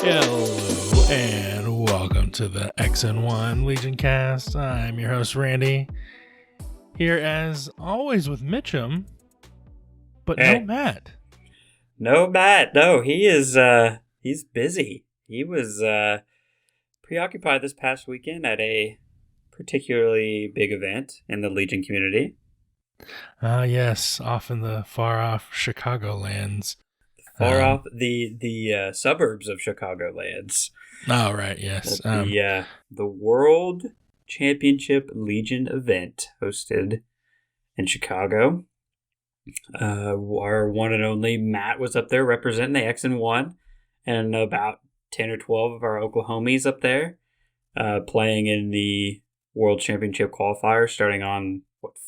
Hello and welcome to the X&1 Legion Cast. I'm your host Randy, here as always with Mitchem, but no Matt. No Matt. No, he is. He's busy. He was preoccupied this past weekend at a particularly big event in the Legion community. Yes, off in the far-off Chicagolands. Far off the suburbs of Chicagolands. Oh, right, yes. The World Championship Legion event hosted in Chicago. Our one and only Matt was up there representing the X&1, and about 10 or 12 of our Oklahomies up there playing in the World Championship qualifier starting on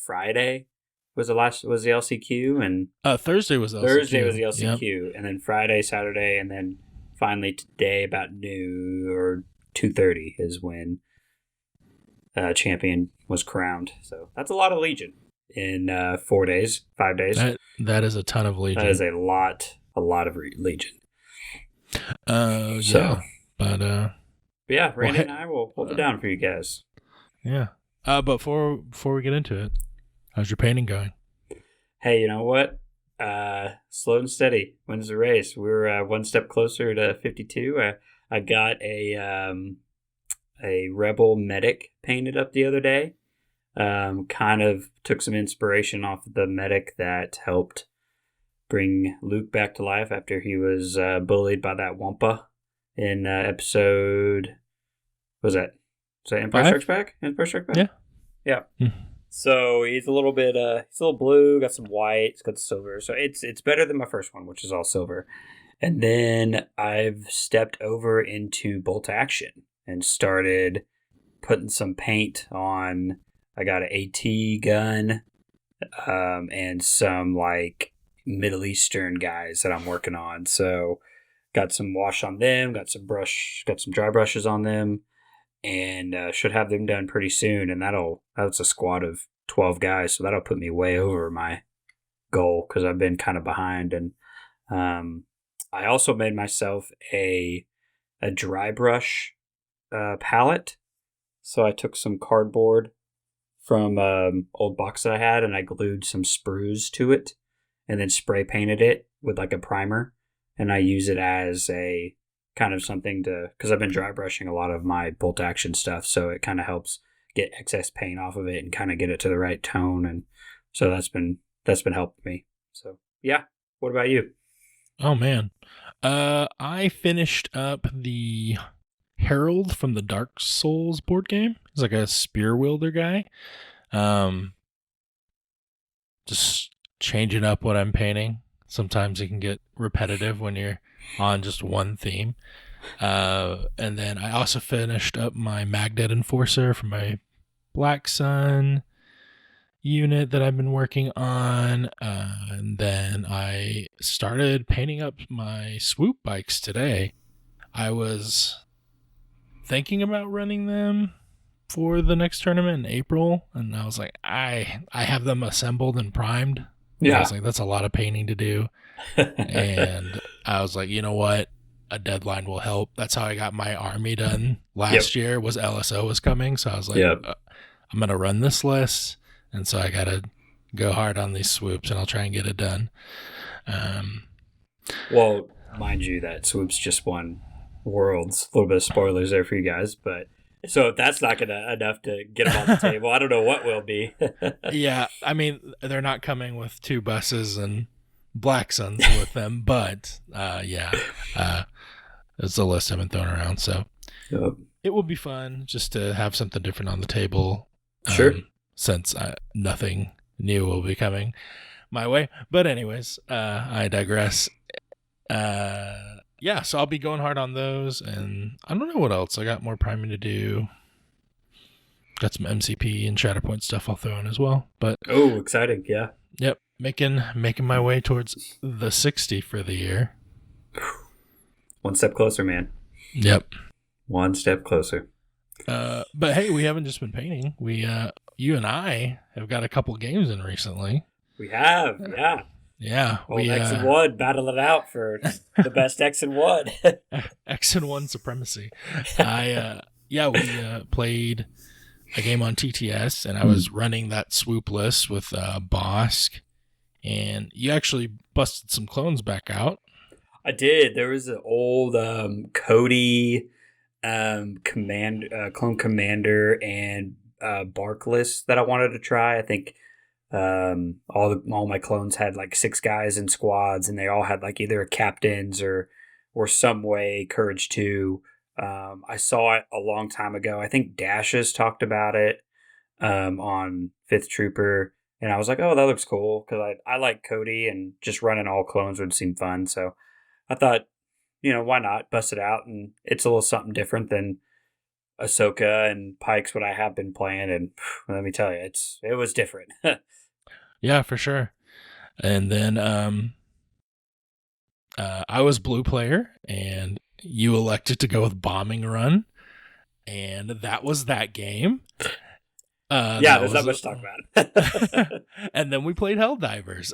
Friday was the LCQ, and Thursday was the LCQ. Thursday was the LCQ, yep. And then Friday, Saturday, and then finally today about noon or 2:30 is when champion was crowned. So that's a lot of Legion in 5 days. That is a ton of Legion. That is a lot of Legion. Yeah, but yeah, Randy and I will hold it down for you guys. Yeah. But before we get into it, how's your painting going? Hey, you know what? Slow and steady wins the race. We're one step closer to 52. I got a Rebel Medic painted up the other day. Kind of took some inspiration off of the medic that helped bring Luke back to life after he was bullied by that Wampa in episode. What was that? Was that Empire Strikes Back? Empire Strikes Back? Yeah. So he's a little bit, he's a little blue, got some white, it's got silver. So it's better than my first one, which is all silver. And then I've stepped over into bolt action and started putting some paint on. I got an AT gun, and some like Middle Eastern guys that I'm working on. So got some wash on them, got some dry brushes on them, and should have them done pretty soon. And that's a squad of 12 guys, so that'll put me way over my goal because I've been kind of behind. And I also made myself a dry brush palette. So I took some cardboard from old box that I had, and I glued some sprues to it, and then spray painted it with like a primer. And I use it as a kind of something because I've been dry brushing a lot of my bolt action stuff, so it kind of helps get excess paint off of it and kind of get it to the right tone. And so that's been helping me. So yeah, what about you? Oh man, I finished up the Herald from the Dark Souls board game. He's like a spear wielder guy. Just changing up what I'm painting. Sometimes it can get repetitive when you're on just one theme. And then I also finished up my Magnet Enforcer for my Black Sun unit that I've been working on. And then I started painting up my swoop bikes today. I was thinking about running them for the next tournament in April, and I was like, I have them assembled and primed. Yeah. I was like, that's a lot of painting to do. And I was like, you know what? A deadline will help. That's how I got my army done last year. Was LSO was coming. So I was like, I'm going to run this list. And so I got to go hard on these swoops, and I'll try and get it done. Well, mind you, that swoops just won Worlds. A little bit of spoilers there for you guys. But so if that's not enough to get them on the table, I don't know what will be. Yeah. I mean, they're not coming with 2 buses and Black Suns with them, but it's a list I've been throwing around, so it will be fun just to have something different on the table. Sure. Since nothing new will be coming my way. But anyways, I digress. So I'll be going hard on those, and I don't know what else. I got more priming to do. Got some MCP and Shatterpoint stuff I'll throw in as well. But exciting, yeah. Yep. Making my way towards the 60 for the year. One step closer, man. Yep. One step closer. But hey, we haven't just been painting. We, you and I have got a couple games in recently. We have, yeah. Yeah, Old X and One battle it out for the best X and One. X and One supremacy. We played a game on TTS, and I was running that swoop list with Bosk, and you actually busted some clones back out. I did. There was an old Cody clone commander and Bark list that I wanted to try. I think all my clones had like 6 guys in squads, and they all had like either captains or some way courage 2. I saw it a long time ago. I think Dashes talked about it on 5th Trooper, and I was like, oh, that looks cool, because I like Cody, and just running all clones would seem fun. So I thought, why not bust it out? And it's a little something different than Ahsoka and Pikes, what I have been playing, and let me tell you, it was different. Yeah, for sure. And then I was blue player, and you elected to go with bombing run, and that was that game. There's not much to talk about. And then we played Helldivers.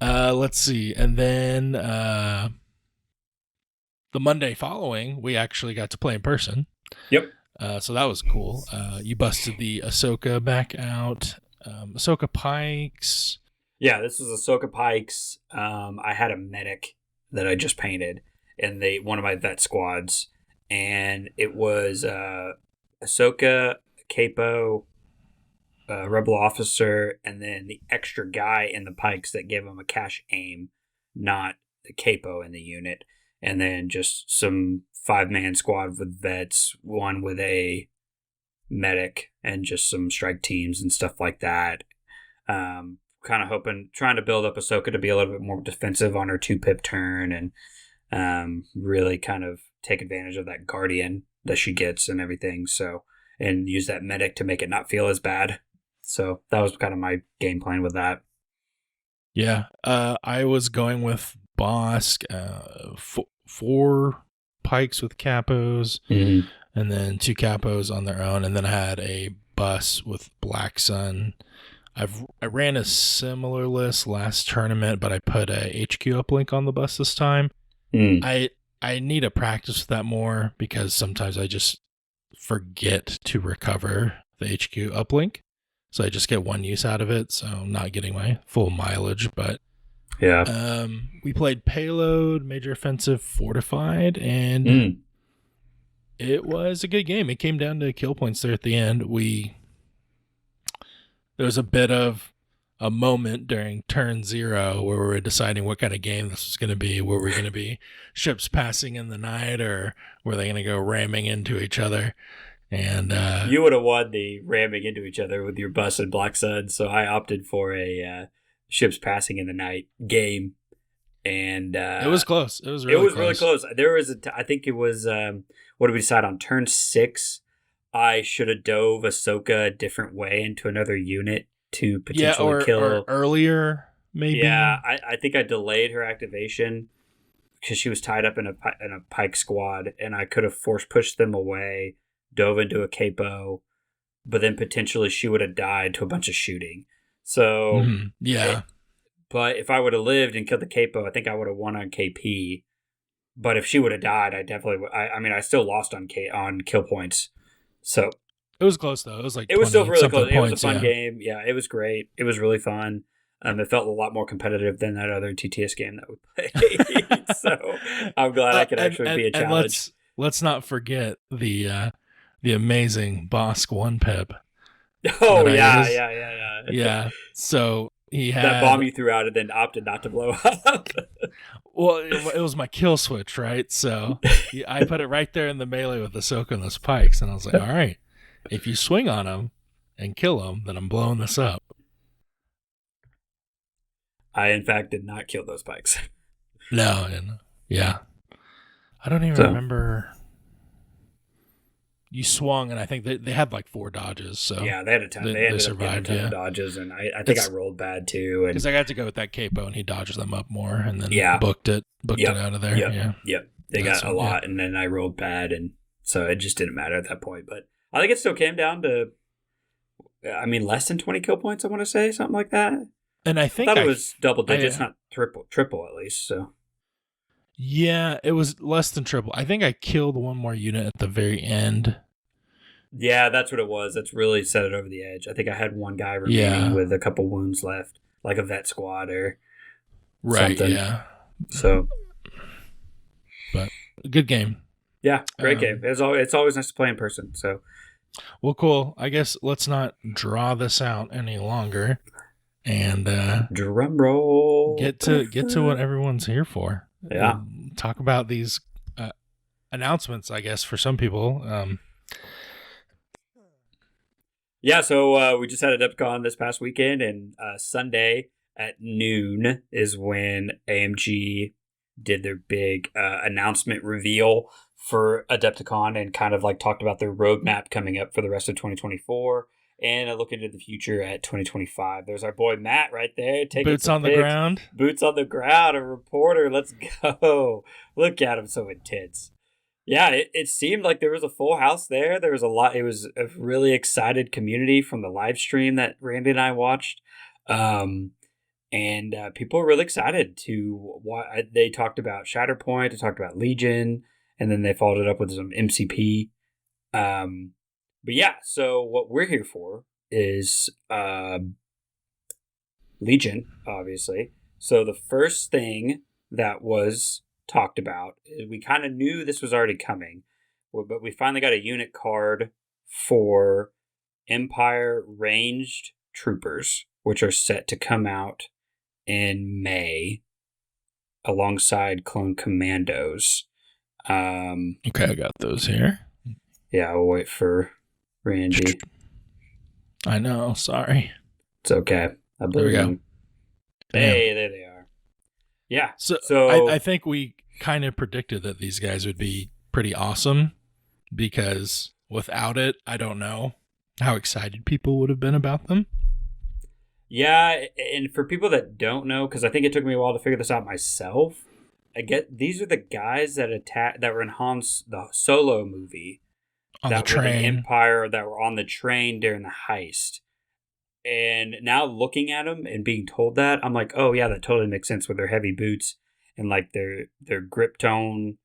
Let's see. And then the Monday following, we actually got to play in person. Yep. So that was cool. You busted the Ahsoka back out. Ahsoka Pikes. Yeah, this was Ahsoka Pikes. I had a medic that I just painted in one of my vet squads, and it was Ahsoka, Capo, Rebel Officer, and then the extra guy in the Pikes that gave him a cash aim, not the Capo in the unit. And then just some 5-man squad with vets, one with a medic, and just some strike teams and stuff like that. Kind of trying to build up Ahsoka to be a little bit more defensive on her 2-pip turn, and really kind of take advantage of that Guardian that she gets and everything. So, and use that medic to make it not feel as bad. So that was kind of my game plan with that. Yeah, I was going with Bosk, 4 Pikes with capos, and then 2 capos on their own, and then I had a bus with Black Sun. I ran a similar list last tournament, but I put a HQ uplink on the bus this time. I need to practice with that more, because sometimes I just forget to recover the HQ uplink. So I just get one use out of it, so I'm not getting my full mileage. But yeah, we played Payload, Major Offensive, Fortified, and it was a good game. It came down to kill points there at the end. There was a bit of a moment during turn 0 where we were deciding what kind of game this was going to be. Were we going to be ships passing in the night, or were they going to go ramming into each other? And you would have won the ramming into each other with your bus and Black Sun, so I opted for a ships passing in the night game, and it was close. It was really close. There was I think it was what did we decide on turn 6? I should have dove Ahsoka a different way into another unit to potentially kill. Or earlier, maybe. Yeah, I think I delayed her activation because she was tied up in a Pike squad, and I could have force pushed them away, dove into a capo, but then potentially she would have died to a bunch of shooting. So but if I would have lived and killed the capo, I think I would have won on KP. But if she would have died, I definitely would. I mean, I still lost on kill points. So it was close though. It was like it was still really close. Points, it was a fun game. Yeah, it was great. It was really fun. It felt a lot more competitive than that other TTS game that we played. So I'm glad I could actually be a challenge. And let's not forget the amazing Bosk 1-pip. Oh yeah. Yeah. So he had that bomb you threw out and then opted not to blow up. Well, it was my kill switch, right? So I put it right there in the melee with Ahsoka and those Pikes, and I was like, all right, if you swing on them and kill them, then I'm blowing this up. I, in fact, did not kill those Pikes. No, yeah. I don't even remember. You swung, and I think they had like 4 dodges. So yeah, they had a ton. They survived a ton of dodges, and I think I rolled bad too. Because I got to go with that capo, and he dodges them up more, and then booked it out of there. Yep. They got a lot, and then I rolled bad, and so it just didn't matter at that point. But I think it still came down to, less than 20 kill points. I want to say something like that. And I I think thought it was double digits, I not triple at least. So yeah, it was less than triple. I think I killed one more unit at the very end. yeah, that's what it was. That's really set it over the edge. I think I had one guy remaining Yeah. with a couple wounds left, like a vet squad or Right, something. yeah. So, But good game. yeah, great game. It's always nice to play in person. So, well, cool. I guess let's not draw this out any longer and drum roll. get to what everyone's here for. Yeah. Talk about these announcements, I guess, for some people. Yeah, so we just had Adepticon this past weekend, and Sunday at noon is when AMG did their big announcement reveal for Adepticon and kind of like talked about their roadmap coming up for the rest of 2024 and a look into the future at 2025. There's our boy Matt right there. Boots on the ground. Boots on the ground, a reporter. Let's go. Look at him, so intense. Yeah, it seemed like there was a full house there. There was a lot. It was a really excited community from the live stream that Randy and I watched. And people were really excited to they talked about Shatterpoint, they talked about Legion, and then they followed it up with some MCP. But yeah, so what we're here for is Legion, obviously. So the first thing that was talked about, we kind of knew this was already coming, but we finally got a unit card for Empire ranged troopers, which are set to come out in May alongside clone commandos. Okay, I got those here. Yeah, I'll wait for Randy. I know, sorry. It's okay. I believe There we him. Hey, there they are. Yeah. So I think we kind of predicted that these guys would be pretty awesome, because without it, I don't know how excited people would have been about them. Yeah, and for people that don't know, because I think it took me a while to figure this out myself, I get these are the guys that were in Han's the Solo movie, On that the were train. the Empire, that were on the train during the heist. And now looking at them and being told that, I'm like, oh yeah, that totally makes sense with their heavy boots and like their grip tone,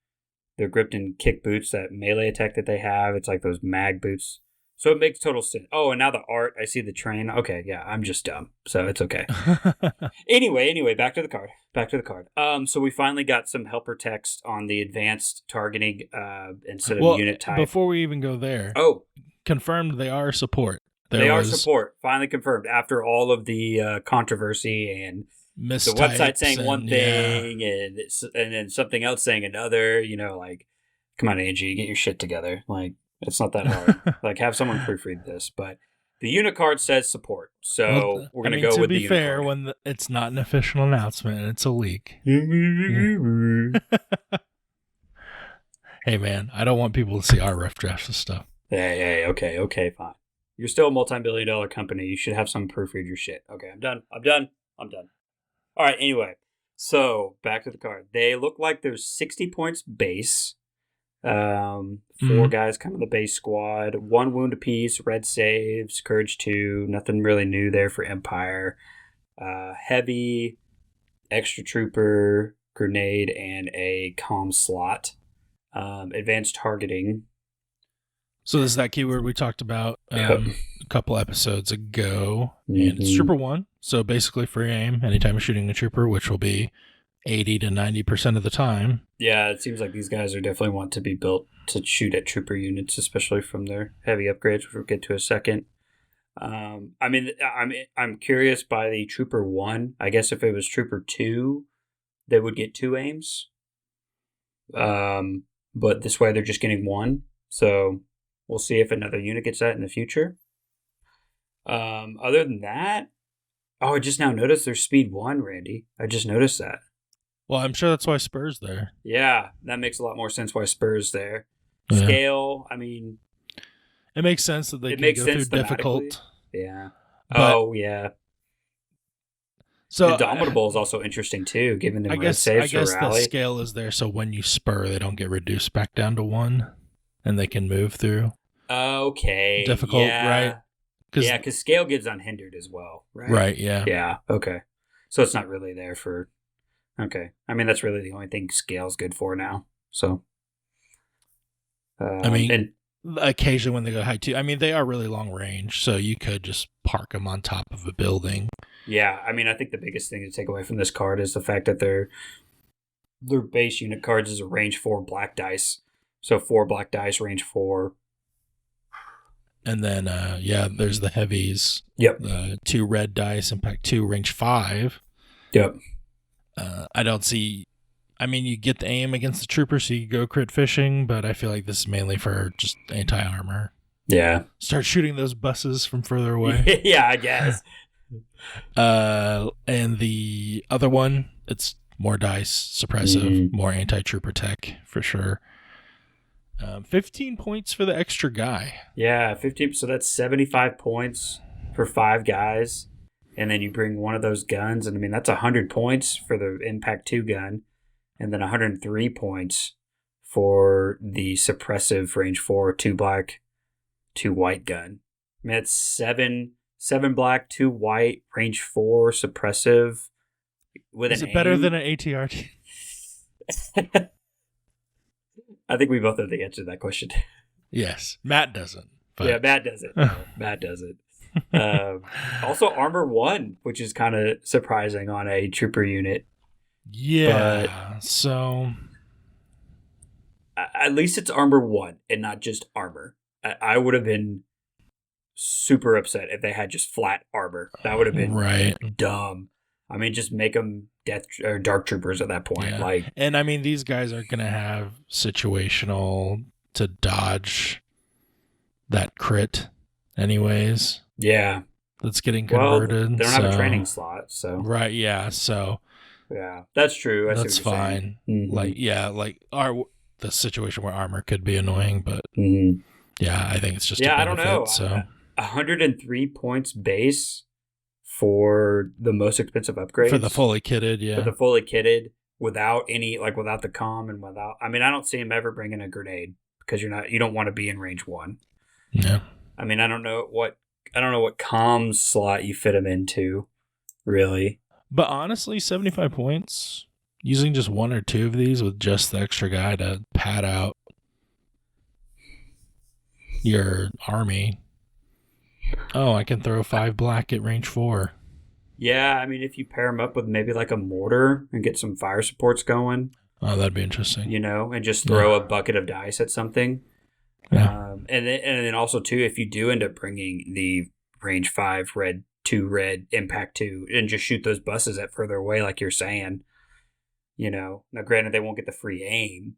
their gripped and kick boots, that melee attack that they have. It's like those mag boots. So it makes total sense. Oh, and now the art, I see the train. Okay, yeah, I'm just dumb, so it's okay. Anyway, back to the card. So we finally got some helper text on the advanced targeting instead of unit type. Before we even go there, confirmed they are support. They are support. Finally confirmed after all of the controversy and the website saying one thing and then something else saying another. You know, like, come on, AMG, get your shit together. Like, it's not that hard. Like, have someone proofread this. But the unit card says support, so we're gonna go with the unit card. To be fair, when it's not an official announcement, it's a leak. Hey man, I don't want people to see our rough drafts of stuff. Hey, okay, fine. You're still a multi-billion-dollar company. You should have someone proofread your shit. Okay, I'm done. All right, anyway. So, back to the card. They look like there's 60 points base. 4 guys come in the base squad. 1 wound apiece, red saves, courage 2. Nothing really new there for Empire. Heavy, extra trooper, grenade, and a comm slot. Advanced targeting. So this is that keyword we talked about a couple episodes ago. And it's Trooper 1. So basically free aim anytime you're shooting a trooper, which will be 80 to 90% of the time. Yeah, it seems like these guys are definitely want to be built to shoot at trooper units, especially from their heavy upgrades, which we'll get to in a second. I'm curious by the Trooper 1. I guess if it was Trooper 2, they would get 2 aims. But this way they're just getting 1. So we'll see if another unit gets that in the future. Other than that, I just now noticed there's speed 1, Randy. I just noticed that. Well, I'm sure that's why Spur's there. Yeah, that makes a lot more sense why Spur's there. Yeah. Scale, I mean... It makes sense that they can go through difficult. Yeah. Yeah. So Indomitable is also interesting, too, given the red saves for rally. I guess the scale is there, so when you spur, they don't get reduced back down to 1, and they can move through. Okay. Difficult, right? Yeah, because scale gives unhindered as well, right? Right, yeah. Yeah, okay. So it's not really there for... Okay. I mean, that's really the only thing scale's good for now. So... I mean, and occasionally when they go high too, I mean, they are really long range, so you could just park them on top of a building. yeah, I mean, I think the biggest thing to take away from this card is the fact that their base unit cards is a range 4 black dice. So 4 black dice, range 4. And then, there's the heavies. Yep. 2 red dice, impact 2, range 5. Yep. I don't see... I mean, you get the aim against the trooper, so you go crit fishing, but I feel like this is mainly for just anti-armor. Yeah. Start shooting those buses from further away. Yeah, I guess. And the other one, it's more dice, suppressive, more anti-trooper tech, for sure. 15 points for the extra guy. Yeah, 15. So that's 75 points for 5 guys. And then you bring one of those guns, and I mean, that's 100 points for the Impact 2 gun. And then 103 points for the suppressive range 4, 2 black, 2 white gun. I mean, it's 7 black, 2 white, range 4, suppressive. Is it better than an ATRT? I think we both know the answer to that question. Yes. Matt doesn't. But... Yeah, Matt doesn't. Matt doesn't. Also, armor 1, which is kind of surprising on a trooper unit. Yeah. So at least it's armor 1 and not just armor. I would have been super upset if they had just flat armor. That would have been dumb. I mean, just make them death or dark troopers at that point. Yeah. Like, and I mean, these guys are gonna have situational to dodge that crit, anyways. Yeah, that's getting converted. Well, they don't have a training slot, so right. Yeah, so yeah, that's true. That's fine. Mm-hmm. The situation where armor could be annoying, but yeah, I think it's just I don't know. So 103 points base for the most expensive upgrades for the fully kitted, for the fully kitted without any without the comm and without. I mean, I don't see him ever bringing a grenade because you don't want to be in range 1. Yeah. I mean, I don't know what comm slot you fit him into, really. But honestly, 75 points, using just 1 or 2 of these with just the extra guy to pad out your army. Oh, I can throw 5 black at range 4. Yeah, I mean, if you pair them up with maybe like a mortar and get some fire supports going. Oh, that'd be interesting. And just throw a bucket of dice at something. Yeah. And then also, too, if you do end up bringing the range 5 red, 2 red, impact 2, and just shoot those buses at further away like you're saying, Now, granted, they won't get the free aim.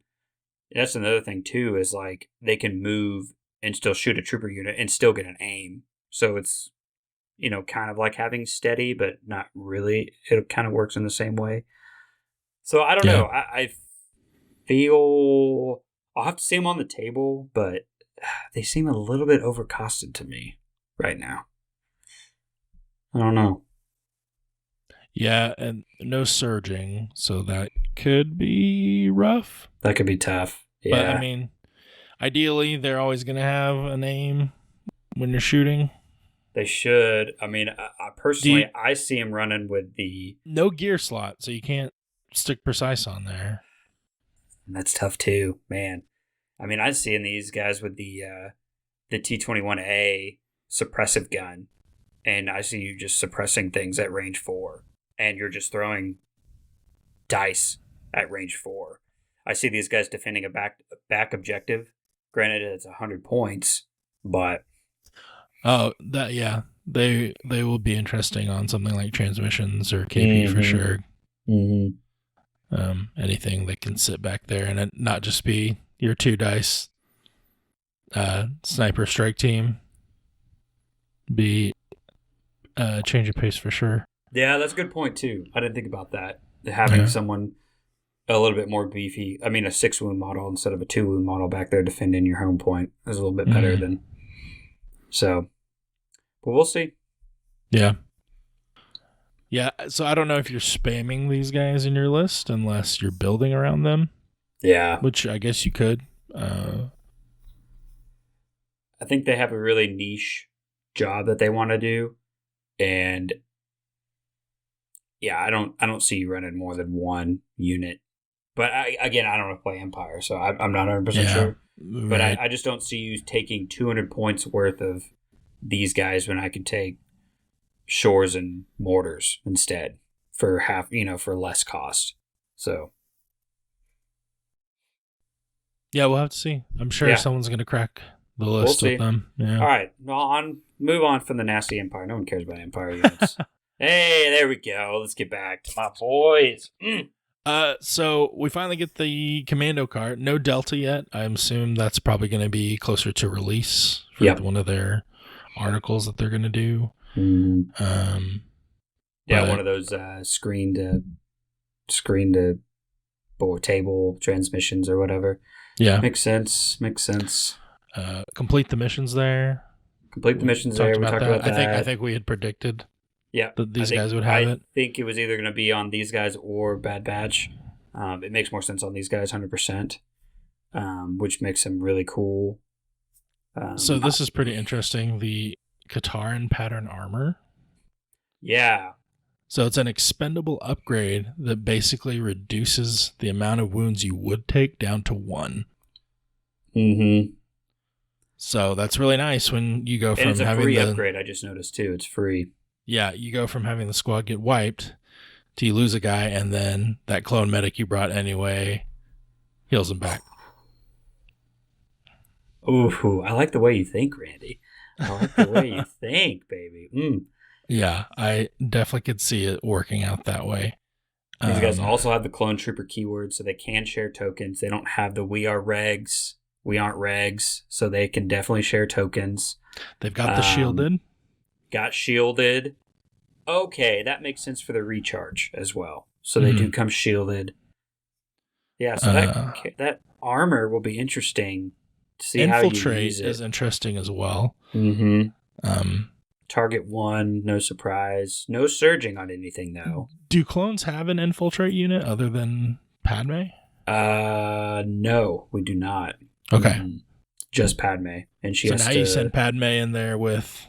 That's another thing, too, is like they can move and still shoot a trooper unit and still get an aim. So it's, kind of like having steady, but not really. It kind of works in the same way. So I don't know. I feel I'll have to see them on the table, but they seem a little bit overcosted to me right now. I don't know. Yeah, and no surging, so that could be rough. That could be tough. Yeah. But I mean, ideally, they're always going to have an aim when you're shooting. They should. I mean, I personally, I see him running with the... No gear slot, so you can't stick precise on there. And that's tough too, man. I mean, I see in these guys with the T-21A suppressive gun, and I see you just suppressing things at range 4, and you're just throwing dice at range 4. I see these guys defending a back objective. Granted, it's 100 points, but... Oh, they will be interesting on something like transmissions or KP for sure. Mm-hmm. Anything that can sit back there and it not just be your 2 dice sniper strike team. Be change of pace for sure. Yeah, that's a good point too. I didn't think about that. Having someone a little bit more beefy. I mean, a 6 wound model instead of a 2 wound model back there defending your home point is a little bit better than. So, but we'll see. Yeah. Yeah, so I don't know if you're spamming these guys in your list unless you're building around them. Yeah. Which I guess you could. I think they have a really niche job that they want to do, and yeah, I don't see you running more than one unit. But I don't want to play Empire, so I'm not 100% sure. But right. I just don't see you taking 200 points worth of these guys when I can take shores and mortars instead for for less cost. So Yeah, we'll have to see. I'm sure yeah, someone's going to crack the we'll list see. with them. Yeah. All right, move on from the nasty Empire. No one cares about Empire units. Hey, there we go. Let's get back to my boys. So we finally get the commando card. No Delta yet. I assume that's probably going to be closer to release for one of their articles that they're going to do. Mm. One of those screen to table transmissions or whatever. Yeah, makes sense. Complete the missions there. We talked about that. I think we had predicted. Yeah, that these guys would have it. I think it was either going to be on these guys or Bad Batch. It makes more sense on these guys, 100%, which makes them really cool. So this is pretty interesting. The Kataran pattern armor. Yeah. So it's an expendable upgrade that basically reduces the amount of wounds you would take down to 1. Mm-hmm. So that's really nice when you go from it's a having free upgrade. I just noticed too. It's free. Yeah, you go from having the squad get wiped to you lose a guy, and then that clone medic you brought anyway heals him back. Ooh, I like the way you think, Randy. I like the way you think, baby. Yeah, I definitely could see it working out that way. These guys also have the clone trooper keyword, so they can share tokens. They don't have the we aren't regs, so they can definitely share tokens. They've got the shielded. Got shielded. Okay, that makes sense for the recharge as well. So they do come shielded. Yeah, so that armor will be interesting to see how you use it. Infiltrate is interesting as well. Mm-hmm. Target 1, no surprise. No surging on anything, though. Do clones have an infiltrate unit other than Padme? No, we do not. Okay. Just Padme. And she has now to... you send Padme in there with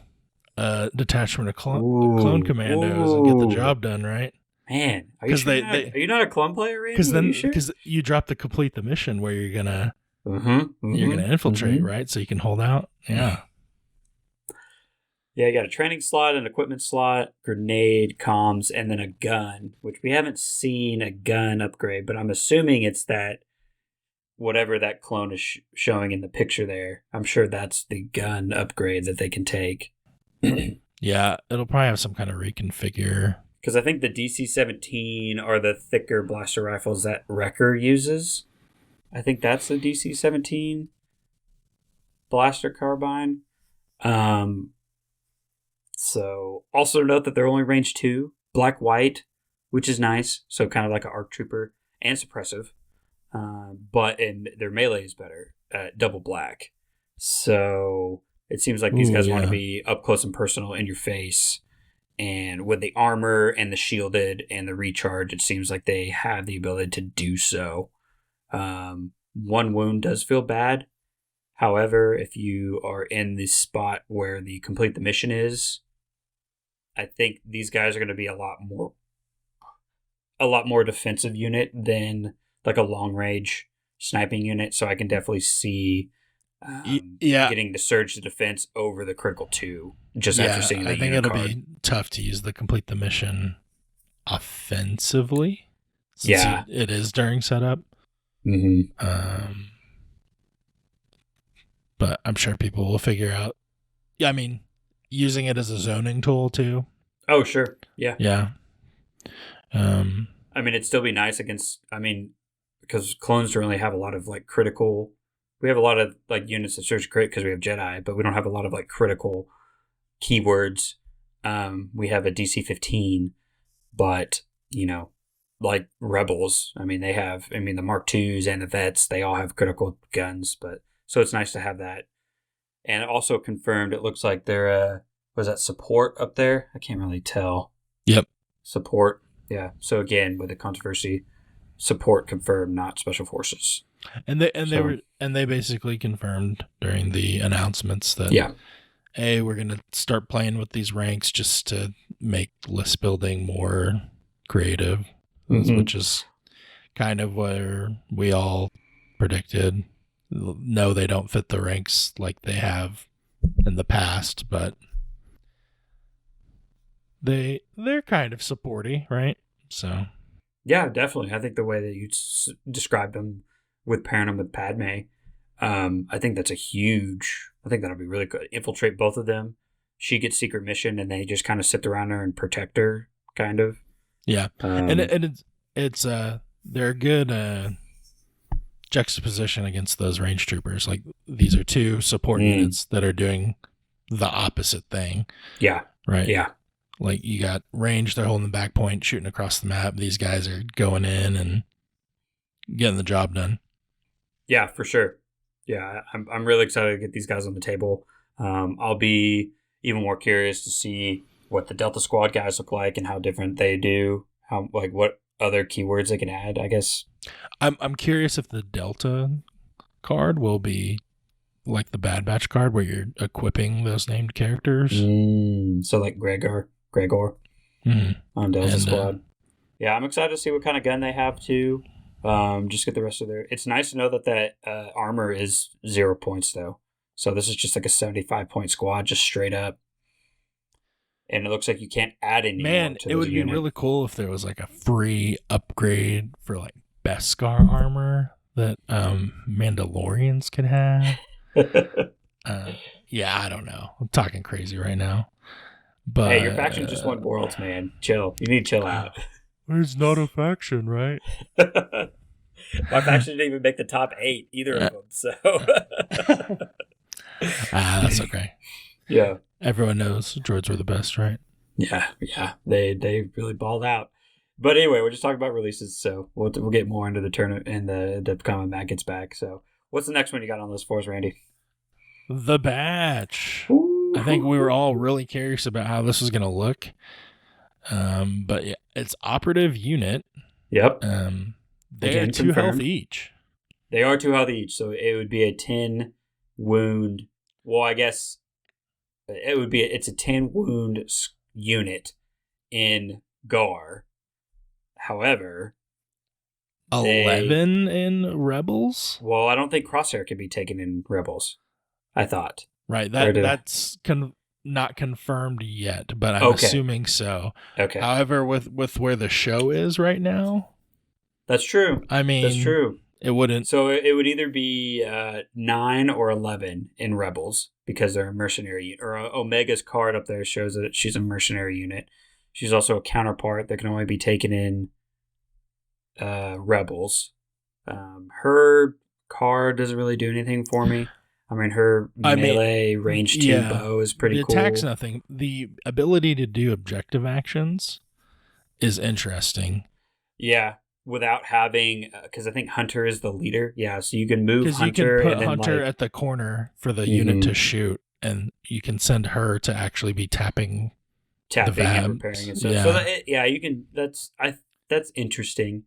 a detachment of clone commandos and get the job done, right? Man, are you not a clone player, Randy? Because you drop the complete the mission where you're gonna infiltrate, right? So you can hold out. Yeah. Yeah, you got a training slot, an equipment slot, grenade, comms, and then a gun, which we haven't seen a gun upgrade, but I'm assuming it's that whatever that clone is showing in the picture there. I'm sure that's the gun upgrade that they can take. Yeah, it'll probably have some kind of reconfigure. Because I think the DC-17 are the thicker blaster rifles that Wrecker uses. I think that's the DC-17 blaster carbine. So also note that they're only range 2, black-white, which is nice. So kind of like an ARC Trooper and suppressive. But their melee is better, double black. So it seems like these guys want to be up close and personal in your face. And with the armor and the shielded and the recharge, it seems like they have the ability to do so. 1 wound does feel bad. However, if you are in the spot where the complete the mission is, I think these guys are going to be a lot more defensive unit than like a long range sniping unit. So I can definitely see getting the surge to defense over the critical 2 after seeing the unit card. I think it'll be tough to use the complete the mission offensively. Since it is during setup. But I'm sure people will figure out. Yeah, I mean, using it as a zoning tool too. Oh, sure. Yeah. Yeah. I mean, it'd still be nice against. I mean, because clones don't really have a lot of like critical. We have a lot of like units that search crit because we have Jedi, but we don't have a lot of like critical keywords. We have a DC-15, but like Rebels. I mean, the Mark IIs and the Vets. They all have critical guns, but so it's nice to have that. And also confirmed, it looks like they're was that support up there? I can't really tell. Yep. Support. Yeah. So again, with the controversy, support confirmed, not special forces. And they basically confirmed during the announcements that hey, we're going to start playing with these ranks just to make list building more creative, Mm-hmm. which is kind of where we all predicted. No, they don't fit the ranks like they have in the past, but they're kind of supporty, right? So Yeah, definitely. I think the way that you described them with pairing them with Padme, I think that's a huge. I think that'll be really good. Infiltrate both of them. She gets secret mission, and they just kind of sit around her and protect her, kind of. yeah, and Um, it's they're a good juxtaposition against those range troopers. Like these are two support mm, units that are doing the opposite thing, yeah, right? yeah, Like you got range, they're holding the back point, shooting across the map. These guys are going in and getting the job done. yeah, for sure. Yeah, I'm really excited to get these guys on the table. I'll be even more curious to see what the Delta Squad guys look like and how different they do. How like what other keywords they can add. I guess. I'm curious if the Delta card will be like the Bad Batch card where you're equipping those named characters. So like Gregor Mm-hmm. on Delta And Squad. Yeah, I'm excited to see what kind of gun they have too. Just get the rest of their. It's nice to know that armor is 0 points though. So this is just like a 75 point squad, just straight up. And it looks like you can't add any more man, to it those would be unit. really cool if there was like a free upgrade for like Beskar armor that Mandalorians could have. Uh, yeah, I don't know. I'm talking crazy right now, Hey, your faction just won but worlds, man. Chill. You need to chill out. it's not a faction, right? My faction didn't even make the top 8, either of them. So That's okay. yeah. Everyone knows droids were the best, right? Yeah. They really balled out. But anyway, we're just talking about releases, so we'll get more into the tournament and the Adepticon when Matt gets back. So, what's the next one you got on this for us, Randy? The Batch. I think we were Ooh. all really curious about how this was going to look. But yeah, it's operative unit. Yep. They're Again, 2 health confirmed. each. They are 2 health each, so it would be a 10 wound. Well, I guess it would be. It's a 10 wound unit in Gar. However, they 11 in Rebels. well, I don't think Crosshair can be taken in Rebels. I thought, Right. or did I? That's not confirmed yet, but I'm Okay, assuming so. okay, However, with where the show is right now, that's true. I That's mean, true. it wouldn't. So it would either be 9 or 11 in Rebels because they're a mercenary unit. Or Omega's card up there shows that she's a mercenary unit. She's also a counterpart that can only be taken in Rebels. Her card doesn't really do anything for me. I mean, her I mean, melee range 2 yeah, bow is pretty the attack's cool. nothing. The ability to do objective actions is interesting Yeah, without having, because I think Hunter is the leader. Yeah, so you can move because you can Hunter and put then Hunter like at the corner for the unit to mhm, shoot, and you can send her to actually be tapping the tapping and repairing Vabs. and stuff. So Yeah, yeah, you can. That's interesting.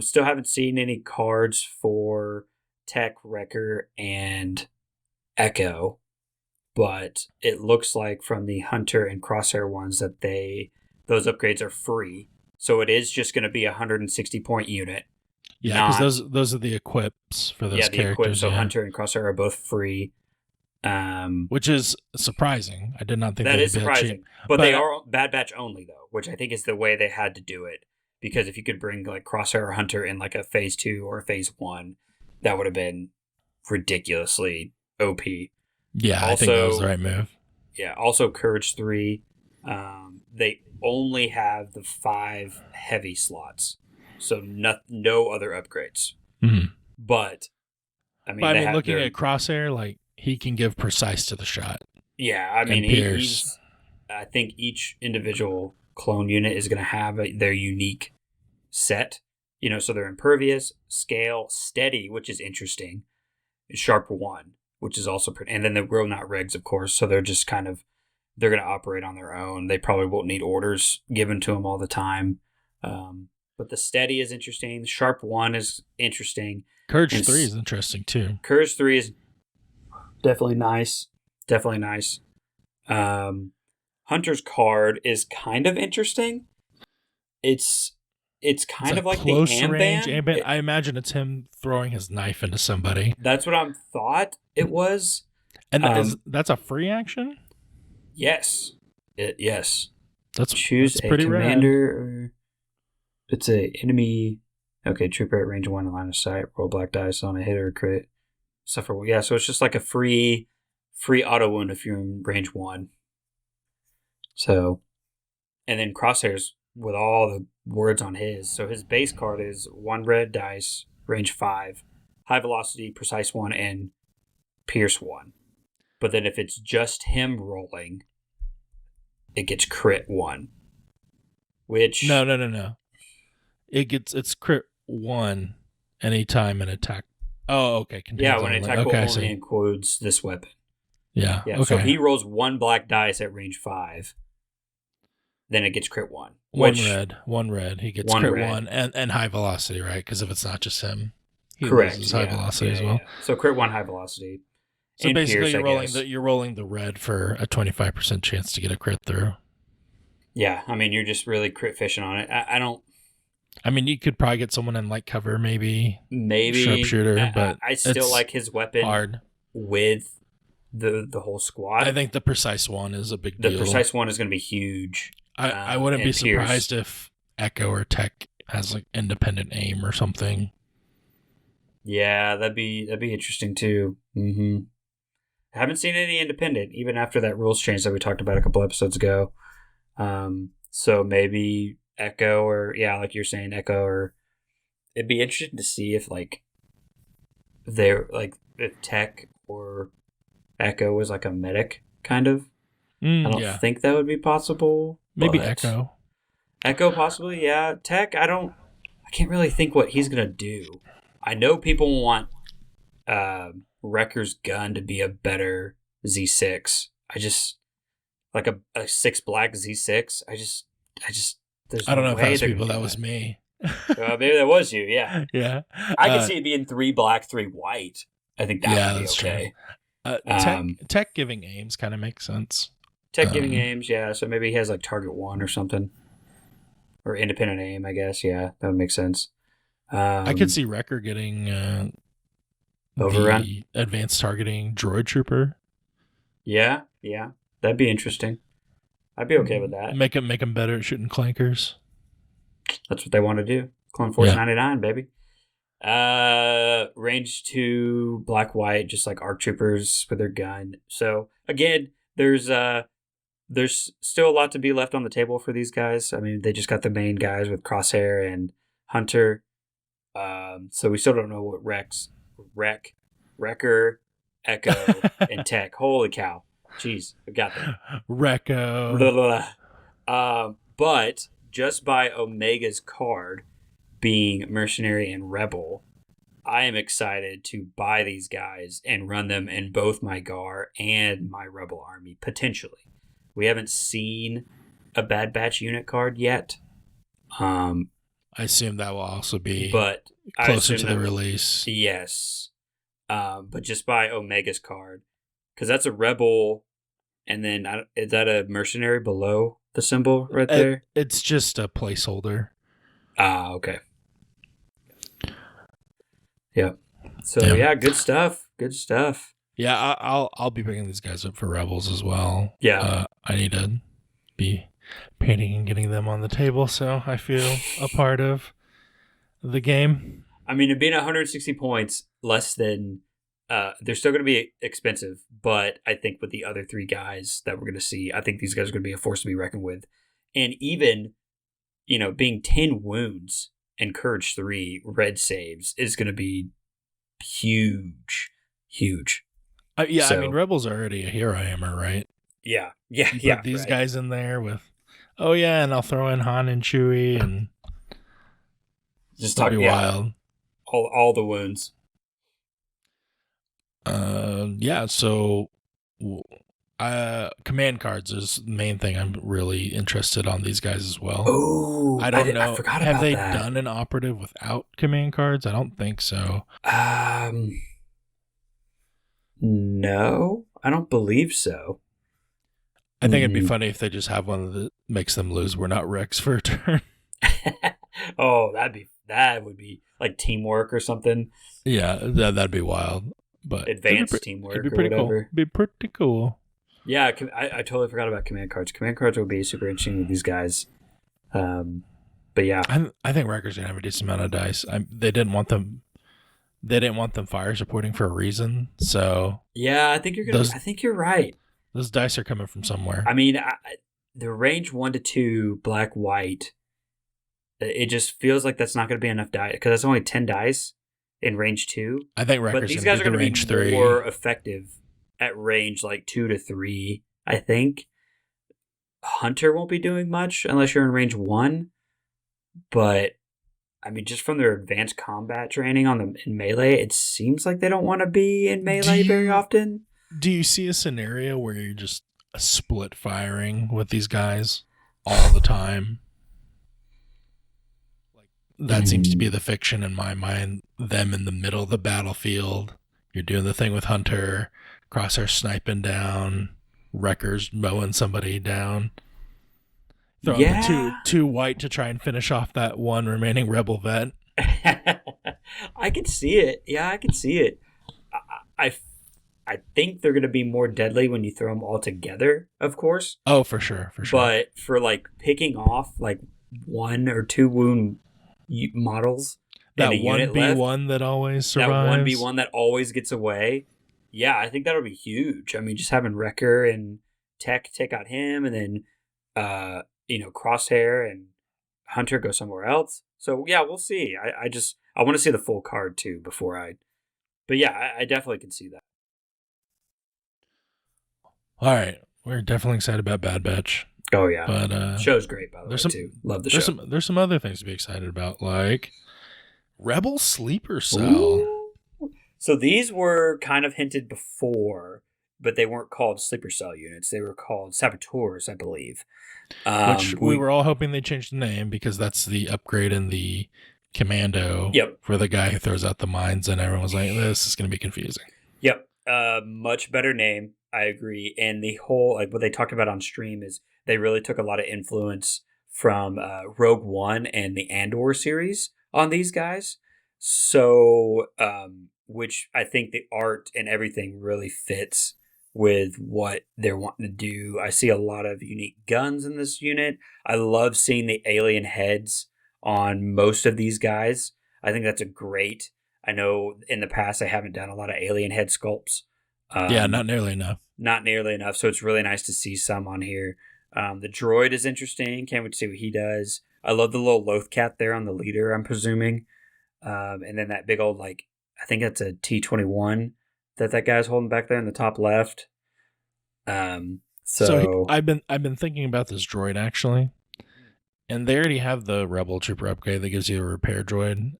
Still haven't seen any cards for Tech Wrecker and Echo, but it looks like from the Hunter and Crosshair ones that those upgrades are free. So it is just going to be a 160 point unit, yeah, because not those are the equips for those the equip. characters. So Yeah, Hunter and Crosshair are both free. which is surprising. I did not think That they'd is be that cheap, surprising, but they but are Bad Batch only though, which I think is the way they had to do it. Because if you could bring like Crosshair or Hunter in like a phase 2 or a phase 1, that would have been ridiculously OP. yeah, I think that was the Also, right move. yeah, also Courage 3, they only have the 5 heavy slots, so no other upgrades. Mhm. But I But mean, I they mean, have looking their at Crosshair, like he can give precise to the shot, yeah. I mean, and Pierce. he's. I think each individual clone unit is going to have their unique set. So they're impervious, scale, steady, which is interesting, sharp 1, which is also pretty, and then the grow not regs, of course. So they're just kind of they're going to operate on their own. They probably won't need orders given to them all the time. But the steady is interesting. The sharp 1 is interesting, Courage and 3 is interesting too. Courage 3 is definitely nice. Definitely nice. Hunter's card is kind of interesting. It's It's kind a of like the close range Amban. ambit. I imagine it's him throwing his knife into somebody. That's what I thought it was. And that's a free action? Yes. Yes. Choose That's a pretty rad. commander. Or it's a enemy. Okay, trooper at range 1 in line of sight. Roll black dice on a hit or a crit. Suffer. Yeah, so it's just like a free auto wound if you're in range 1. So, and then Crosshairs with all the words on his. So his base card is 1 red dice, range 5, high velocity, precise 1, and pierce 1. But then if it's just him rolling, it gets crit 1. Which No. It's crit 1 anytime an attack. Oh, okay. Yeah, when an attack okay, only includes this weapon. Yeah. Yeah. Okay. So if he rolls 1 black dice at range 5, then it gets crit 1. One red. He gets crit red. 1 and high velocity, right? Because if it's not just him, he correct. loses high velocity as well. Yeah. So crit 1 high velocity. So and basically, Pierce, you're rolling the red for a 25% chance to get a crit through. Yeah, I mean, you're just really crit fishing on it. I don't. I mean, you could probably get someone in light cover, maybe sharpshooter, but I still like his weapon hard with the whole squad. I think the precise one is a big deal. The precise one is going to be huge. I wouldn't be surprised if Echo or Tech has like independent aim or something. Yeah, that'd be interesting too. Mm-hmm. I haven't seen any independent, even after that rules change that we talked about a couple episodes ago. So maybe Echo or, yeah, like you're saying, Echo, or it'd be interesting to see if like they're like if Tech or Echo was like a medic kind of. I don't think that would be possible. Maybe Echo. Echo possibly, yeah. Tech, I can't really think what he's gonna do. I know people want Wrecker's gun to be a better Z6. I just like a 6 black Z6. I just there's I don't no know if way that's they're people. gonna That do was me. Maybe that was you, yeah. Yeah. I could see it being 3 black, 3 white. I think that would be okay. Tech giving aims kind of makes sense. Tech giving aims, yeah. So maybe he has like target 1 or something. Or independent aim, I guess. Yeah, that would make sense. I could see Wrecker getting Overrun, the advanced targeting droid trooper. Yeah, that'd be interesting. I'd be okay with that. Make him better at shooting clankers. That's what they want to do. Clone Force 99, baby. Range 2, black white, just like ARC troopers with their gun. So again, there's still a lot to be left on the table for these guys. I mean, they just got the main guys with Crosshair and Hunter. So we still don't know what Wrecker, Echo, and Tech. Holy cow. Jeez, I got that. Recco. But just by Omega's card being Mercenary and Rebel, I am excited to buy these guys and run them in both my Gar and my Rebel army, potentially. We haven't seen a Bad Batch unit card yet. I assume that will also be closer to the release. Yes. But just buy Omega's card. Because that's a Rebel, and then is that a Mercenary below the symbol right there? It's just a placeholder. Okay. Yep. So yeah, good stuff. Good stuff. Yeah, I'll be picking these guys up for Rebels as well. Yeah. I need to be painting and getting them on the table, so I feel a part of the game. I mean, it being 160 points less than, they're still going to be expensive, but I think with the other 3 guys that we're going to see, I think these guys are going to be a force to be reckoned with. And even, being 10 wounds and Courage 3 red saves is going to be huge. I mean, Rebels are already a hero hammer, right? Yeah. Put these guys in there with, and I'll throw in Han and Chewie and just talk wild. All the wounds. So command cards is the main thing I'm really interested on these guys as well. Oh, I don't know. I forgot Have about they that. done an operative without command cards? I don't think so. No, I don't believe so. I think it'd be funny if they just have one that makes them lose. We're not Rex for a turn. Oh, that would be like teamwork or something. Yeah, that'd be wild. But Advanced teamwork it'd be or pretty whatever. cool. It'd be pretty cool. Yeah, I totally forgot about command cards. Command cards will be super interesting with these guys. But yeah, I think Wrecker's gonna have a decent amount of dice. They didn't want them. They didn't want them fire supporting for a reason. So yeah, I think you're right. Those dice are coming from somewhere. I mean, the range 1 to 2 black white. It just feels like that's not going to be enough dice because that's only 10 dice in range 2. I think Wrecker's but these guys are going to be 3. more effective at range like 2 to 3. I think Hunter won't be doing much unless you're in range 1. But I mean, just from their advanced combat training in melee, it seems like they don't want to be in melee very often. Do you see a scenario where you're just split firing with these guys all the time? Like that seems to be the fiction in my mind. Them in the middle of the battlefield. You're doing the thing with Hunter, Crosshair sniping down, Wreckers mowing somebody down. Throw the two white to try and finish off that one remaining rebel vet. I can see it. Yeah, I can see it. I think they're going to be more deadly when you throw them all together, of course. Oh, for sure. But for like picking off like 1 or 2 wound models, that 1v1 that always survives. That 1v1 that always gets away. Yeah, I think that'll be huge. I mean, just having Wrecker and Tech take out him, and then Crosshair and Hunter go somewhere else. So yeah, we'll see. I want to see the full card too before I. But yeah, I definitely can see that. All right, we're definitely excited about Bad Batch. Oh yeah, but show's great by the way too. Love the show. There's some other things to be excited about, like Rebel Sleeper Cell. Ooh. So these were kind of hinted before, but they weren't called Sleeper Cell units. They were called Saboteurs, I believe. Which we were all hoping they changed the name because that's the upgrade in the Commando for the guy who throws out the mines, and everyone was like, this is going to be confusing. Yep. Much better name. I agree. And the whole, like what they talked about on stream is they really took a lot of influence from Rogue One and the Andor series on these guys. So, which I think the art and everything really fits with what they're wanting to do. I see a lot of unique guns in this unit. I love seeing the alien heads on most of these guys. I think that's a great. I know in the past I haven't done a lot of alien head sculpts. Yeah, not nearly enough. Not nearly enough. So it's really nice to see some on here. The droid is interesting. Can't wait to see what he does. I love the little Loth cat there on the leader, I'm presuming. And then that big old, like, I think that's a T-21 that guy's holding back there in the top left. So I've been thinking about this droid actually, and they already have the Rebel Trooper upgrade that gives you a repair droid.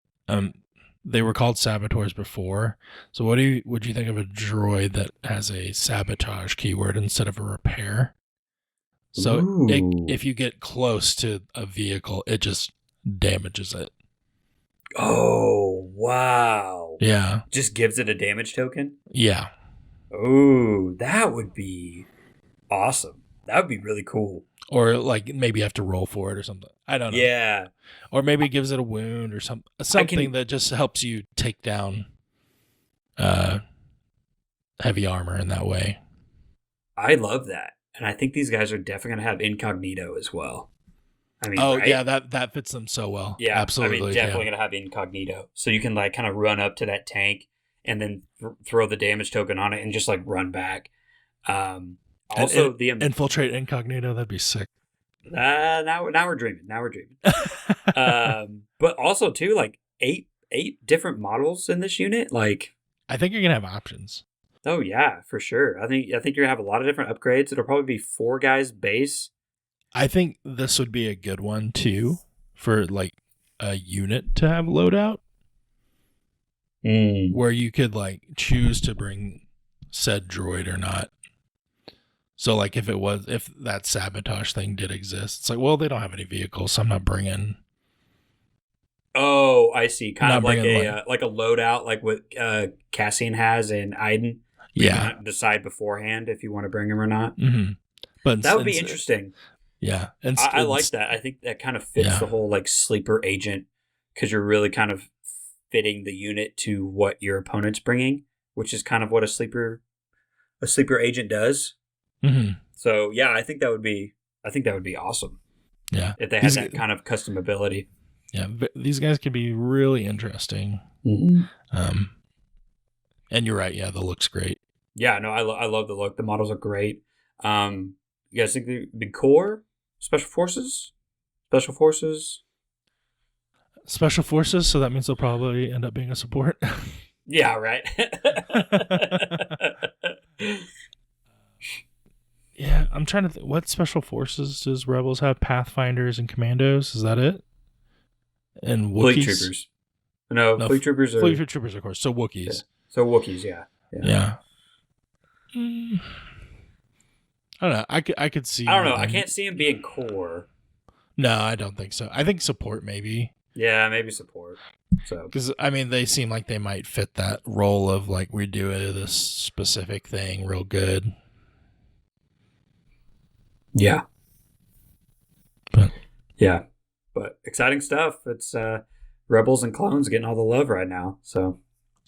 They were called Saboteurs before. So would you think of a droid that has a sabotage keyword instead of a repair? So if you get close to a vehicle, it just damages it. Oh, wow. Yeah. Just gives it a damage token? Yeah. Oh, that would be awesome. That would be really cool. Or like maybe you have to roll for it or something. I don't know. Yeah. Or maybe it gives it a wound or something that just helps you take down heavy armor in that way. I love that. And I think these guys are definitely going to have incognito as well. I mean, right? Yeah, that fits them so well. Yeah, absolutely. I mean, definitely going to have incognito. So you can like kind of run up to that tank and then throw the damage token on it and just like run back. Also, the infiltrate incognito, that'd be sick. Now we're dreaming. But also too, like eight different models in this unit. Like, I think you're gonna have options. Oh yeah, for sure. I think you're gonna have a lot of different upgrades. It'll probably be 4 guys base. I think this would be a good one too for like a unit to have loadout, where you could like choose to bring said droid or not. So like if that sabotage thing did exist, it's like, well, they don't have any vehicles, so I'm not bringing. Oh, I see. Kind of like a loadout, like what Cassian has in Iden. Yeah. You can decide beforehand if you want to bring him or not. Mm-hmm. But That would be interesting. yeah, I like that. I think that kind of fits yeah. the whole like sleeper agent because you're really kind of fitting the unit to what your opponent's bringing, which is kind of what a sleeper agent does. Mm-hmm. So yeah, I think that would be awesome Yeah, if they had that kind of custom ability. Yeah, these guys could be really interesting. Mm-hmm. And you're right. Yeah, the look's great. Yeah, no, I love the look. The models are great. You guys think the core special forces, special forces? Special forces, so that means they'll probably end up being a support. Yeah, right. Yeah, I'm trying to think. What special forces does Rebels have? Pathfinders and Commandos? Is that it? And Wookiees? Fleet troopers. No, fleet troopers are Fleet troopers, of course. So Wookiees. Yeah. So Wookiees, yeah. I don't know. I could see. I don't know. I can't see him being core. No, I don't think so. I think support maybe. Yeah, maybe support. So because I mean, they seem like they might fit that role of like we do this specific thing real good. Yeah. But exciting stuff. It's Rebels and Clones getting all the love right now. So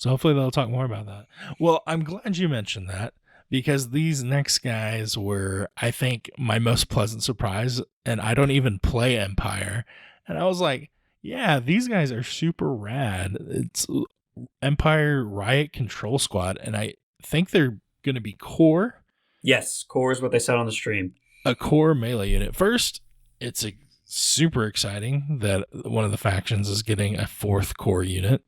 hopefully they'll talk more about that. Well, I'm glad you mentioned that because these next guys were, I think, my most pleasant surprise. And I don't even play Empire. And I was like, yeah, these guys are super rad. It's Empire Riot Control Squad. And I think they're going to be core. Yes, core is what they said on the stream. A core melee unit. First, it's super exciting that one of the factions is getting a fourth core unit.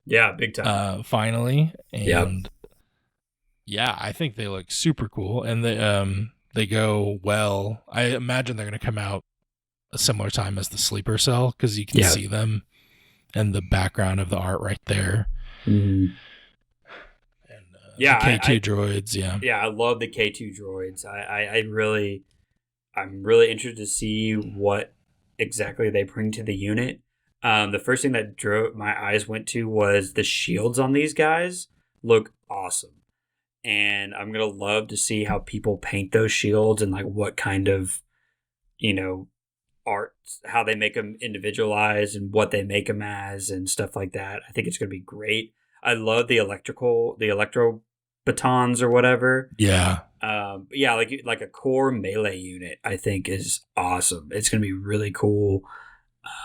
Yeah, big time. Finally. And yeah, I think they look super cool. And they go well. I imagine they're going to come out a similar time as the sleeper cell because you can see them and the background of the art right there. Mm-hmm. The K2 droids, yeah, I love the K2 droids. I'm really interested to see what exactly they bring to the unit. The first thing that my eyes went to was the shields on these guys look awesome, and I'm gonna love to see how people paint those shields and like what kind of art, how they make them individualized and what they make them as and stuff like that. I think it's gonna be great. I love the electro batons or whatever. Yeah. Like a core melee unit, I think is awesome. It's going to be really cool.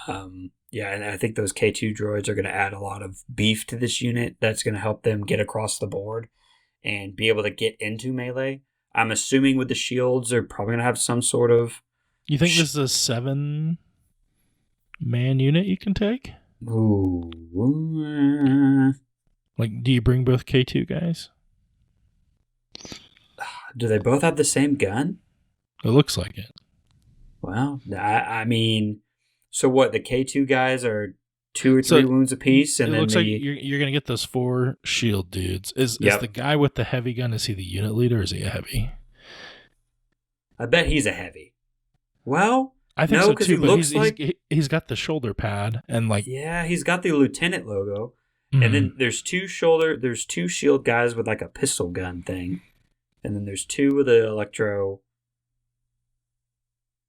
And I think those K2 droids are going to add a lot of beef to this unit. That's going to help them get across the board and be able to get into melee. I'm assuming with the shields, they're probably going to have some sort of... You think this is a 7-man unit you can take? Ooh. Like, do you bring both K2 guys? Do they both have the same gun? It looks like it. Well, I mean, so what? The K2 guys are 2 or 3 wounds apiece, and it then looks like you're gonna get those 4 shield dudes. Is the guy with the heavy gun? Is he the unit leader? Or is he a heavy? I bet he's a heavy. Well, I think so too. But he's got the shoulder pad and like he's got the lieutenant logo, and then there's 2 shield guys with like a pistol gun thing. And then there's 2 with the electro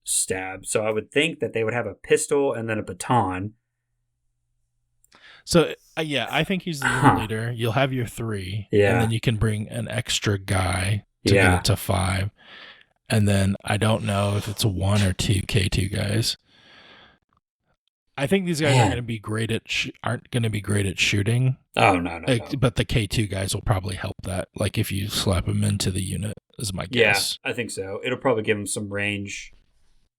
stab. So I would think that they would have a pistol and then a baton. So, I think he's the unit leader. You'll have your 3. Yeah. And then you can bring an extra guy to get it to 5. And then I don't know if it's 1 or 2 K2 guys. I think these guys aren't going to be great at shooting. Oh, no. But the K2 guys will probably help that. Like if you slap them into the unit, is my guess. Yeah, I think so. It'll probably give them some range,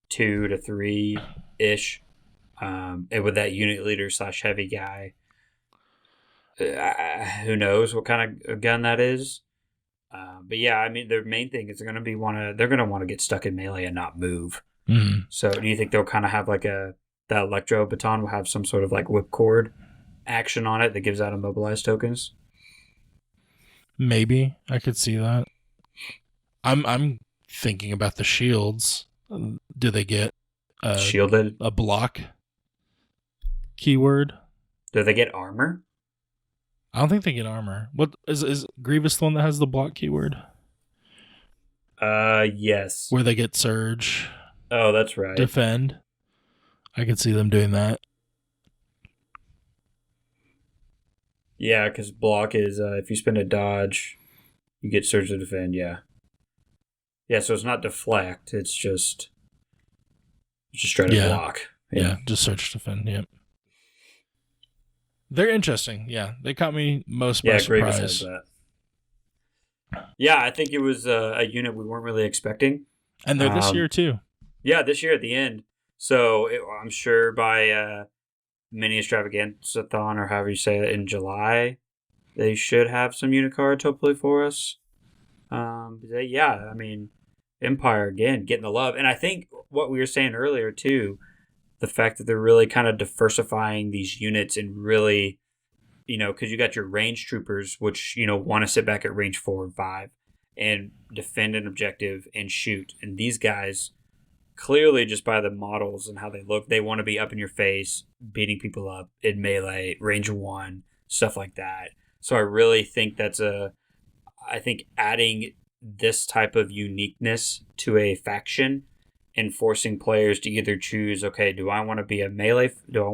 2 to 3-ish. And with that unit leader / heavy guy, who knows what kind of gun that is. But yeah, I mean, their main thing is they're going to want to get stuck in melee and not move. Mm-hmm. So do you think they'll kind of have like that electro baton will have some sort of like whipcord action on it that gives out immobilized tokens? Maybe I could see that. I'm thinking about the shields. Do they get shielded a block keyword? Do they get armor? I don't think they get armor. What is Grievous the one that has the block keyword? Yes. where they get surge, Oh, that's right. defend. I could see them doing that. Yeah, because block is if you spend a dodge, you get surge to defend. Yeah. Yeah, so it's not deflect. It's just straight up Yeah, block. yeah, just surge defend. Yep. They're interesting. Yeah, they caught me most by Yeah, Grievous has surprise. that. Yeah, I think it was a unit we weren't really expecting. And they're this year too. Yeah, this year at the end. So I'm sure by mini extravaganza-thon, or however you say it, in July, they should have some unit cards hopefully for us. Yeah, I mean, Empire again getting the love, and I think what we were saying earlier too, the fact that they're really kind of diversifying these units and really, because you got your range troopers, which want to sit back at range 4 and 5 and defend an objective and shoot, and these guys clearly just by the models and how they look, they want to be up in your face, beating people up in melee, range 1, stuff like that. So I really think I think adding this type of uniqueness to a faction and forcing players to either choose, okay, do I want to be melee or do I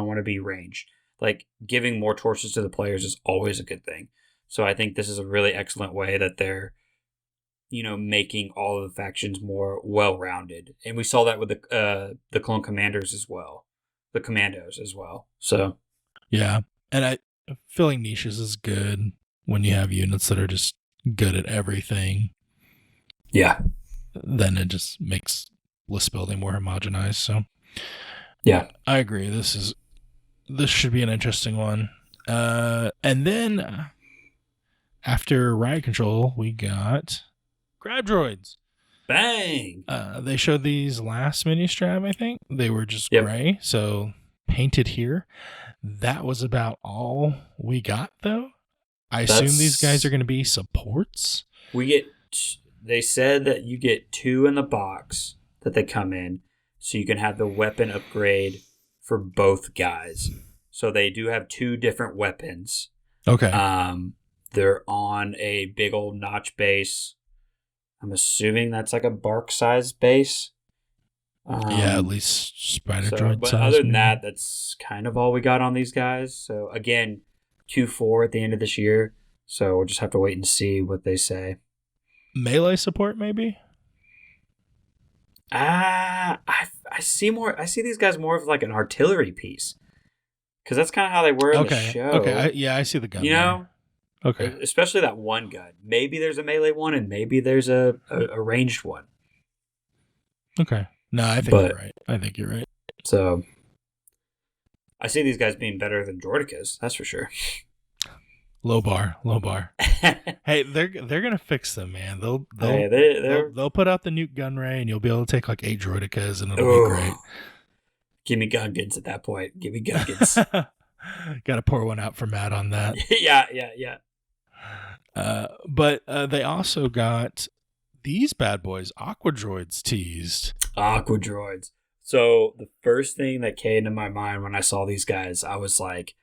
want to be ranged? Like giving more choices to the players is always a good thing. So I think this is a really excellent way that they're making all of the factions more well-rounded. And we saw that with the clone commanders as well. The commandos as well. So yeah. And filling niches is good when you have units that are just good at everything. Yeah. Then it just makes list building more homogenized. So yeah. I agree. This should be an interesting one. And then after riot control, we got grab droids. Bang! They showed these last mini strab, I think. They were just gray, so painted here. That was about all we got, though. I assume these guys are going to be supports. They said that you get 2 in the box that they come in, so you can have the weapon upgrade for both guys. So they do have 2 different weapons. Okay. They're on a big old notch base. I'm assuming that's like a bark size base. Yeah, at least spider droid but size. Other than that, that's kind of all we got on these guys. So again, Q4 at the end of this year. So we'll just have to wait and see what they say. Melee support, maybe? I see these guys more of like an artillery piece. Because that's kind of how they were in the show. Okay, I see the gun. Okay. Especially that one gun. Maybe there's a melee one and maybe there's a ranged one. Okay. No, I think you're right. So I see these guys being better than Droidicas, that's for sure. Low bar. Hey, they're gonna fix them, man. They'll put out the nuke gun ray, and you'll be able to take like 8 Droidicas, and it'll be great. Give me Gungans at that point. Give me Gungans. Got to pour one out for Matt on that. Yeah. But they also got these bad boys, Aqua Droids, teased. Aqua Droids. So the first thing that came to my mind when I saw these guys, I was like,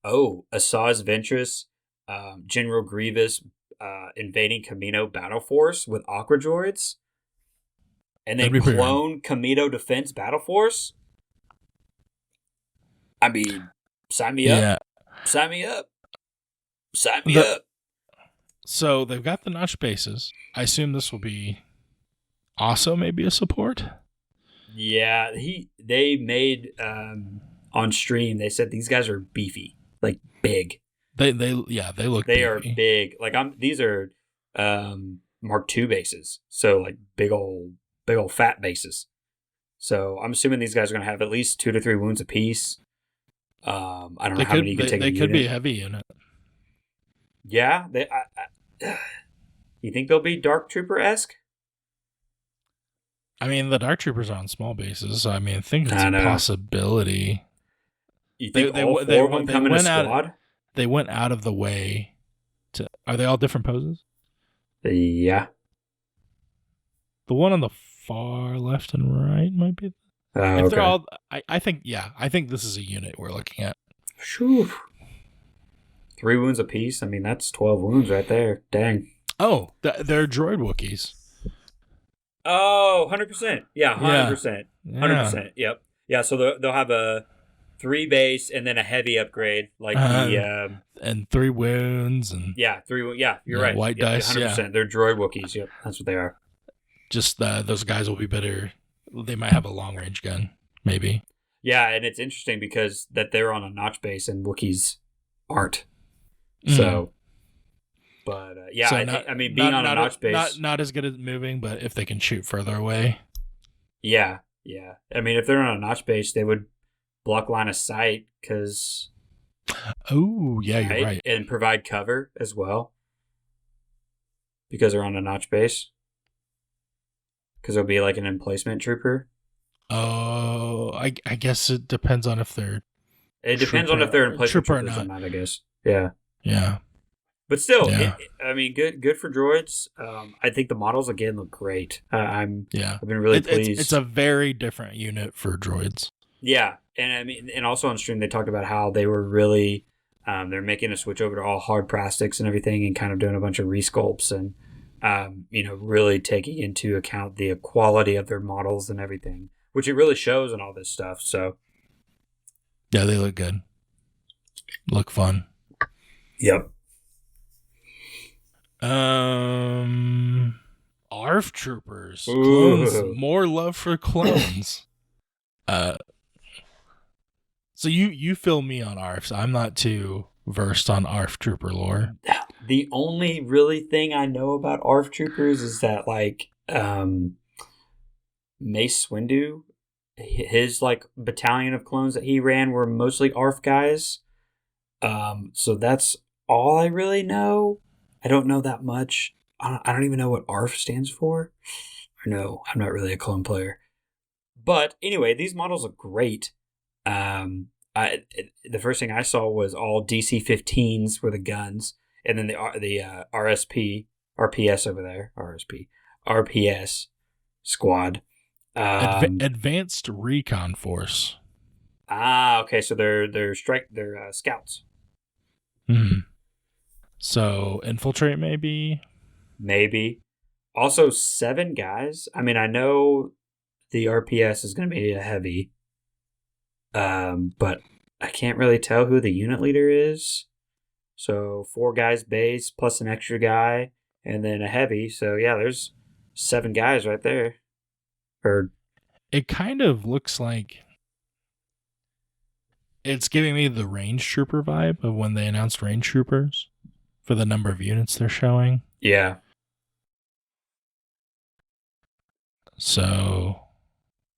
oh, Asajj Ventress, General Grievous invading Kamino Battle Force with Aqua Droids, and then clone Kamino Defense Battle Force. I mean, sign me up. Sign me up. Sign me up. So they've got the notch bases. I assume this will be also maybe a support. Yeah, they made on stream. They said these guys are beefy, like big. They look. They are big. Like these are Mark II bases, so like big old fat bases. So I'm assuming these guys are going to have at least 2 to 3 wounds apiece. I don't know how many you can take. They could be a heavy unit. Yeah, you think they'll be Dark Trooper-esque? I mean, the Dark Troopers are on small bases, so I mean, I think it's a possibility. You think all 4 of them come in a squad? They went out of the way to... Are they all different poses? Yeah. The one on the far left and right might be... If they're all... I think this is a unit we're looking at. Whew. 3 wounds apiece. I mean, that's 12 wounds right there. Dang. Oh, they're droid Wookiees. Oh, 100%. Yeah, Yeah. 100%. Yeah. 100%. Yep. Yeah, so they'll have a 3 base and then a heavy upgrade like the Uh, and 3 wounds and yeah, 3 yeah, you're yeah, right. white Yep, dice. Yeah. 100%. They're droid Wookiees. Yep, that's what they are. Just those guys will be better. They might have a long range gun, maybe. Yeah, and it's interesting because that they're on a notch base and Wookiees aren't. Mm. So, but yeah, So I mean, being on a notch base, not as good at moving, but if they can shoot further away. yeah, yeah. I mean, if they're on a notch base, they would block line of sight because Oh, yeah, you're right. and provide cover as well because they're on a notch base. Because there'll be like an emplacement trooper. Oh, I guess it depends on if they're It depends on if they're emplacement trooper or troopers or not. not, I guess. Yeah. Yeah. But still, Yeah. I mean, good for droids. I think the models again look great. I've been really pleased. It's a very different unit for droids. Yeah, and I mean, and also on stream they talked about how they were really they're making a switch over to all hard plastics and everything, and kind of doing a bunch of resculpts and really taking into account the quality of their models and everything, which it really shows in all this stuff. So yeah, they look good. Look fun. Yep. ARF troopers. Ooh. Clones. More love for clones. So you fill me on ARFs. I'm not too versed on ARF trooper lore. The only really thing I know about ARF troopers is that like Mace Windu, his like battalion of clones that he ran were mostly ARF guys. So that's all I really know. I don't know that much. I don't even know what ARF stands for. Or no, I'm not really a clone player. But anyway, these models are great. The first thing I saw was all DC-15s for the guns, and then the RPS over there, RPS squad. Advanced Recon Force. Okay, so they're scouts. Hmm. So infiltrate maybe. Also 7 guys. I mean, I know the RPS is going to be a heavy, but I can't really tell who the unit leader is. So 4 guys base plus an extra guy, and then a heavy. So yeah, there's 7 guys right there. Or it kind of looks like it's giving me the range trooper vibe of when they announced range troopers for the number of units they're showing. Yeah. So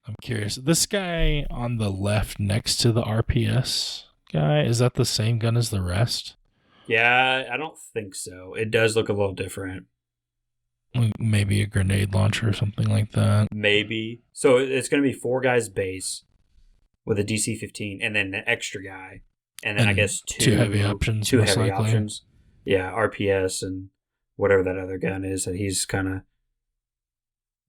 I'm curious. This guy on the left next to the RPS guy, is that the same gun as the rest? Yeah, I don't think so. It does look a little different. Maybe a grenade launcher or something like that. Maybe. So it's going to be 4 guys base with a DC-15 and then the extra guy. And then I guess 2 heavy options. 2 heavy options. Yeah, RPS and whatever that other gun is that he's kind of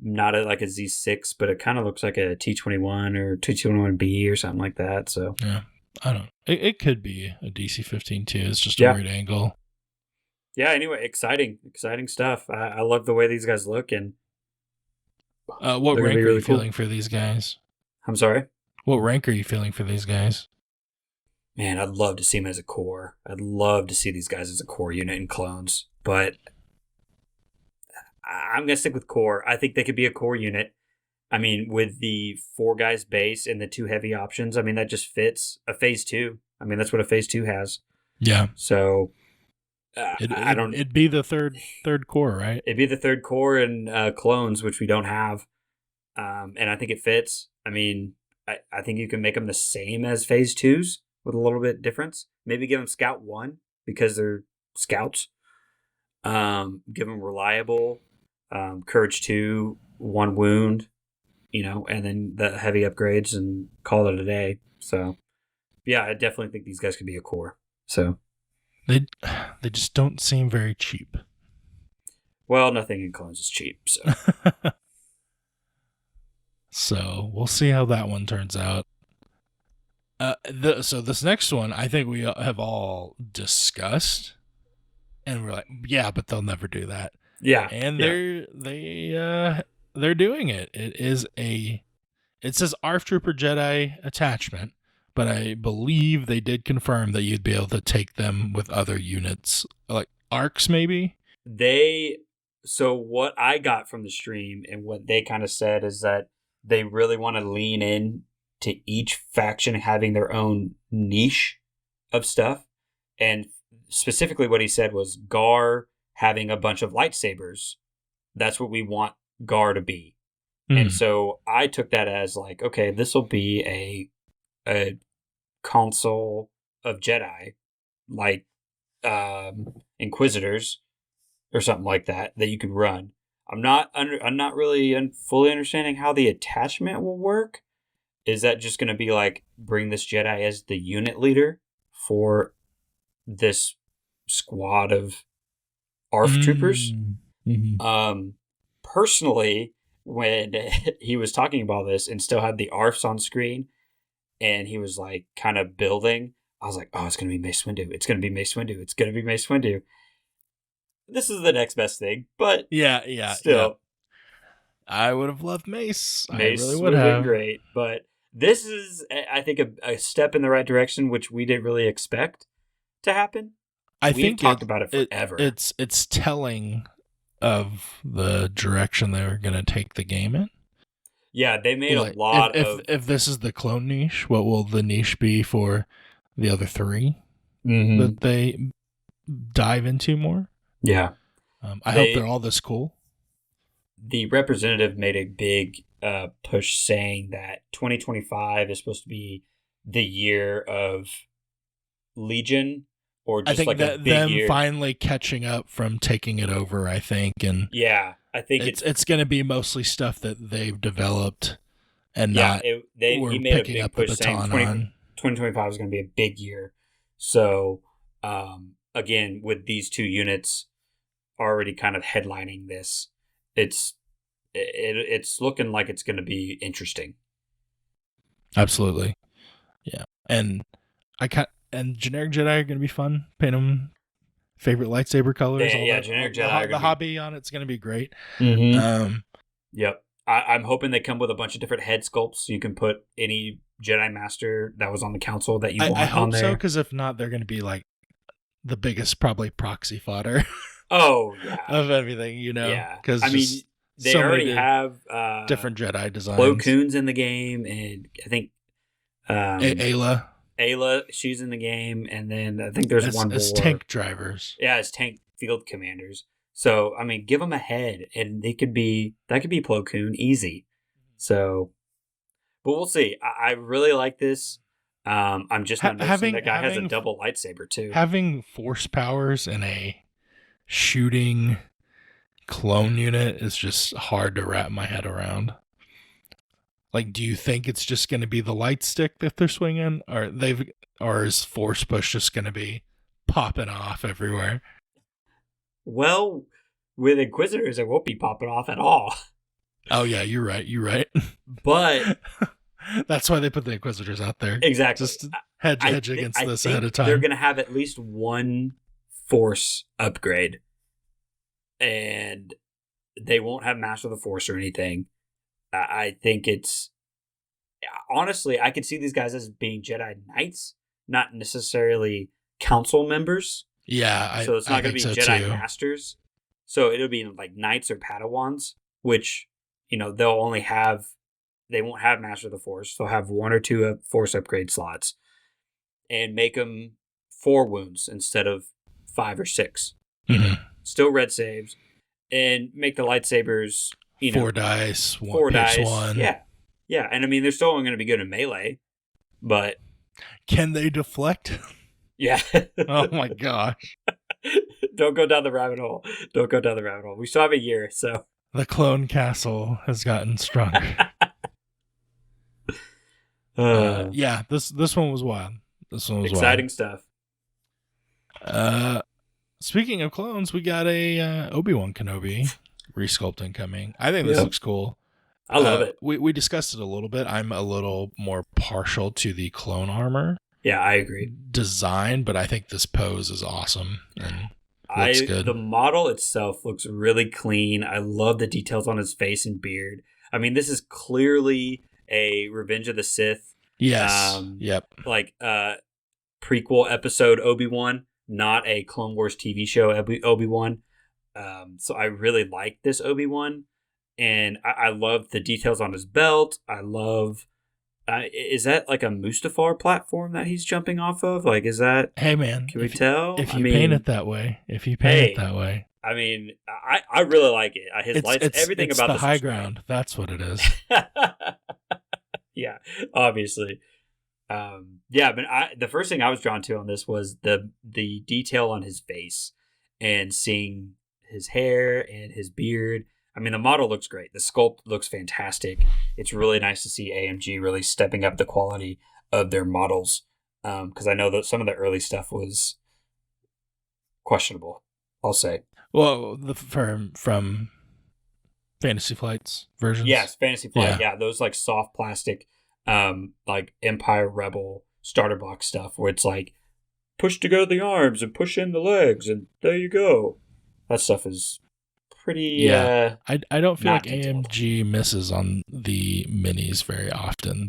not like a Z6, but it kind of looks like a T21 or T21B or something like that. So yeah, I don't. It could be a DC-15 too. It's just a weird angle. Yeah. Anyway, exciting stuff. I love the way these guys look. And what rank are you feeling for these guys? I'm sorry. What rank are you feeling for these guys? Man, I'd love to see them as a core. I'd love to see these guys as a core unit in clones, but I'm going to stick with core. I think they could be a core unit. I mean, with the 4 guys base and the 2 heavy options, I mean, that just fits a phase 2. I mean, that's what a phase 2 has. Yeah. So it'd be the third core, right? It'd be the 3rd core in clones, which we don't have. And I think it fits. I mean, I think you can make them the same as phase 2s with a little bit difference. Maybe give them Scout 1 because they're scouts. Give them reliable, Courage 2, 1 wound, and then the heavy upgrades and call it a day. So, yeah, I definitely think these guys could be a core. So they just don't seem very cheap. Well, nothing in clones is cheap. So, so we'll see how that one turns out. So this next one, I think we have all discussed, and we're like, yeah, but they'll never do that. Yeah, and yeah. they're doing it. It says ARF Trooper Jedi attachment, but I believe they did confirm that you'd be able to take them with other units, like ARCs maybe. So what I got from the stream and what they kind of said is that they really want to lean in to each faction having their own niche of stuff. And specifically what he said was Gar having a bunch of lightsabers. That's what we want Gar to be. And so I took that as like, okay, this will be a console of Jedi, like Inquisitors or something like that you could run. I'm not really fully understanding how the attachment will work. Is that just going to be like bring this Jedi as the unit leader for this squad of ARF troopers? Personally, when he was talking about this and still had the ARFs on screen, and he was like kind of building, I was like, oh, it's going to be Mace Windu. It's going to be Mace Windu. It's going to be Mace Windu. This is the next best thing, but still. I would have loved Mace. Mace I really would would have have. been great, but this is, I think, a step in the right direction, which we didn't really expect to happen. I We've think talked about it forever. It's telling of the direction they were going to take the game in. Yeah, they made like, a lot of. If this is the clone niche, what will the niche be for the other three that they dive into more? Yeah, I hope they're all this cool. The representative made a big push saying that 2025 is supposed to be the year of Legion, or just I think like that a big them year. finally catching up from taking it over. I think, and yeah, I think it's going to be mostly stuff that they've developed, and yeah, not he made a big push saying 2025 is going to be a big year. So again, with these two units already kind of headlining this, it's looking like it's going to be interesting. Absolutely, yeah. And generic Jedi are going to be fun. Paint them favorite lightsaber colors. Generic Jedi. The hobby on it's going to be great. Yep. I'm hoping they come with a bunch of different head sculpts, so you can put any Jedi Master that was on the council that you want on there. I hope so, because if not, they're going to be like the biggest probably proxy fodder. Oh yeah, of everything, Yeah, because I mean, they already have different Jedi designs. Plo Koon's in the game, and I think Ayla, she's in the game, and then I think there's one more. As tank drivers. Yeah, as tank field commanders. So I mean, give them a head, and that could be Plo Koon easy. So, but we'll see. I really like this. I'm just not noticing that guy has a double lightsaber too. Having force powers in a shooting clone unit is just hard to wrap my head around. Like, do you think it's just going to be the light stick that they're swinging, or is force push just going to be popping off everywhere? Well, with Inquisitors, it won't be popping off at all. Oh yeah, you're right. But that's why they put the Inquisitors out there. Exactly. Just hedge against this ahead of time. They're going to have at least one Force upgrade, and they won't have Master of the Force or anything. I think it's, honestly, I could see these guys as being Jedi Knights, not necessarily Council members. Yeah, so it's not going to be Jedi too. Masters. So it'll be like Knights or Padawans, which they won't have Master of the Force. They'll have one or two Force upgrade slots, and make them 4 wounds instead of 5 or 6. Still red saves, and make the lightsabers 4 dice, 4 dice, 1. Yeah, and I mean they're still only going to be good in melee, but can they deflect? Yeah. Oh my gosh! Don't go down the rabbit hole. We still have a year, so the clone castle has gotten stronger. Yeah, this one was wild. This one was exciting stuff. Speaking of clones, we got a Obi-Wan Kenobi resculpting coming. I think this looks cool. I love it. We discussed it a little bit. I'm a little more partial to the clone armor. Yeah, I agree. Design, but I think this pose is awesome. And looks good. The model itself looks really clean. I love the details on his face and beard. I mean, this is clearly a Revenge of the Sith. Yes. Yep. Like prequel episode Obi-Wan, not a Clone Wars TV show Obi-Wan. So I really like this Obi-Wan, and I love the details on his belt. I love. Is that like a Mustafar platform that he's jumping off of? Like, is that? Hey, man. Can we tell? If you paint it that way. I mean, I really like it. His lights, everything about the this high ground. That's what it is. Yeah, obviously. Yeah, but the first thing I was drawn to on this was the detail on his face and seeing his hair and his beard. I mean, the model looks great. The sculpt looks fantastic. It's really nice to see AMG really stepping up the quality of their models, because I know that some of the early stuff was questionable, I'll say. Well, from Fantasy Flight's versions? Yes, Fantasy Flight. Yeah, those like soft plastic, like Empire Rebel starter box stuff where it's like push together the arms and push in the legs and there you go. That stuff is pretty. Yeah, I don't feel like detailed. AMG misses on the minis very often.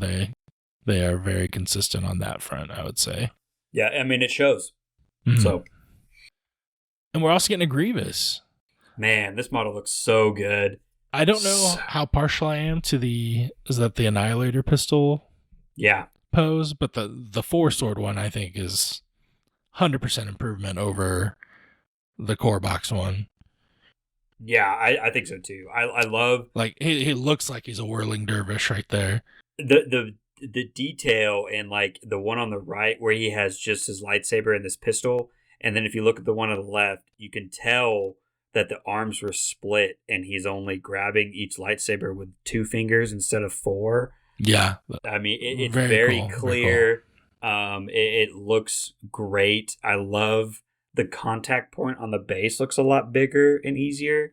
They are very consistent on that front, I would say. Yeah, I mean it shows. Mm-hmm. So, and we're also getting a Grievous. Man, this model looks so good. I don't know how partial I am to the Annihilator pistol. Yeah. Pose, but the 4-sword one I think is 100% improvement over the core box one. Yeah, I think so too. I love, like he looks like he's a whirling dervish right there. The detail and like the one on the right where he has just his lightsaber and this pistol, and then if you look at the one on the left, you can tell that the arms were split and he's only grabbing each lightsaber with 2 fingers instead of 4. Yeah. I mean, it's very cool, clear. Very cool. It looks great. I love the contact point on the base looks a lot bigger and easier.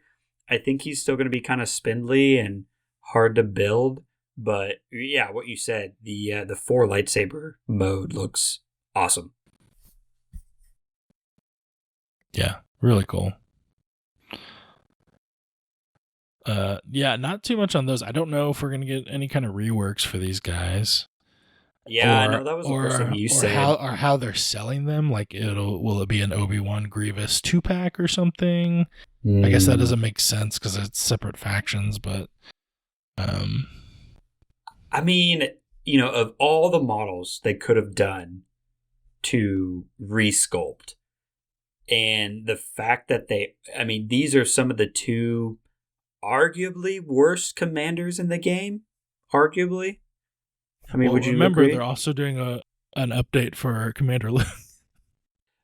I think he's still going to be kind of spindly and hard to build. But yeah, what you said, the 4 lightsaber mode looks awesome. Yeah, really cool. Yeah, not too much on those. I don't know if we're gonna get any kind of reworks for these guys. Yeah, I know that was the first thing you said. How they're selling them. Like, will it be an Obi-Wan Grievous 2-pack or something? I guess that doesn't make sense because it's separate factions. But, I mean, of all the models they could have done to resculpt, and the fact that these are some of the 2 arguably worst commanders in the game. Arguably. I mean, would you remember agree? They're also doing an update for Commander Luke?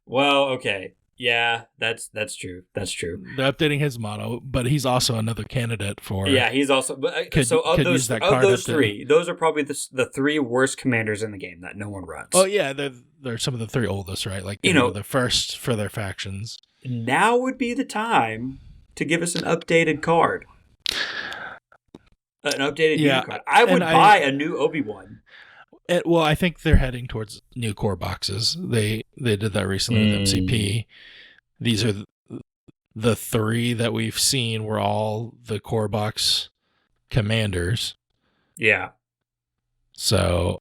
Well, okay. Yeah, that's true. That's true. They're updating his model, but he's also another candidate for. Yeah, he's also. But of those 3, those are probably the 3 worst commanders in the game that no one runs. Oh yeah, they're some of the 3 oldest, right? Like the first for their factions. Now would be the time to give us an updated card. An updated new card. I would buy a new Obi-Wan. Well, I think they're heading towards new core boxes. They did that recently with MCP. These are the 3 that we've seen were all the core box commanders. Yeah. So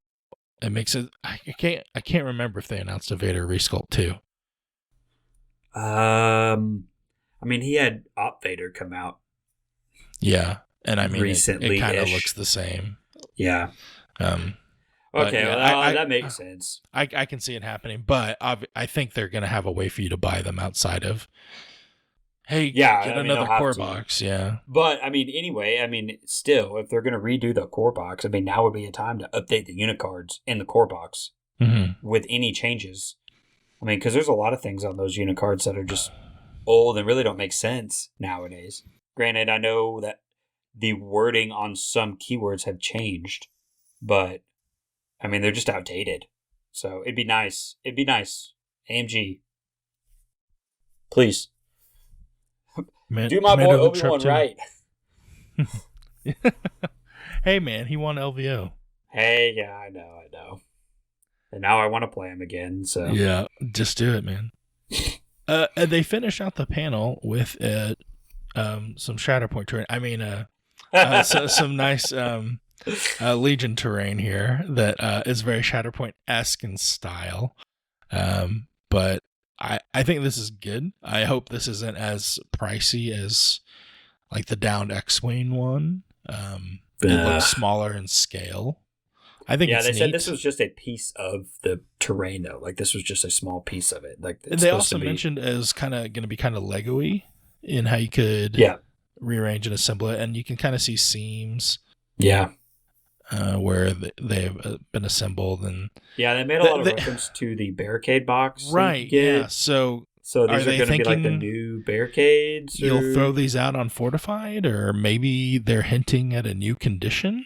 it makes it. I can't remember if they announced a Vader resculpt too. I mean, he had Op Vader come out. Yeah, and I mean, recently it kind of looks the same. Yeah. Okay, yeah, that makes sense. I can see it happening, but I think they're going to have a way for you to buy them outside of, hey, get another core box. Yeah. But, anyway, still, if they're going to redo the core box, now would be a time to update the unit cards in the core box with any changes. Because there's a lot of things on those unit cards that are just old and really don't make sense nowadays. Granted, I know that the wording on some keywords have changed, but they're just outdated. So it'd be nice. AMG, please do my boy Obi-Wan right. Hey man, he won LVO. Hey, yeah, I know. And now I want to play him again. So yeah, just do it, man. And they finish out the panel with some Shatterpoint terrain. I mean, some nice Legion terrain here that is very Shatterpoint-esque in style. But I think this is good. I hope this isn't as pricey as like the downed X-Wing one. It looks smaller in scale. I think it's they neat. said this was just a piece of the terrain, though. Like, this was just a small piece of it. Like, And they also mentioned it was kind of going to be kind of Lego-y in how you could rearrange and assemble it, and you can kind of see seams. Yeah. Where they've been assembled, and they made a lot of reference to the barricade box, right? Yeah, so these are going to be like the new barricades. You'll throw these out on Fortified, or maybe they're hinting at a new condition.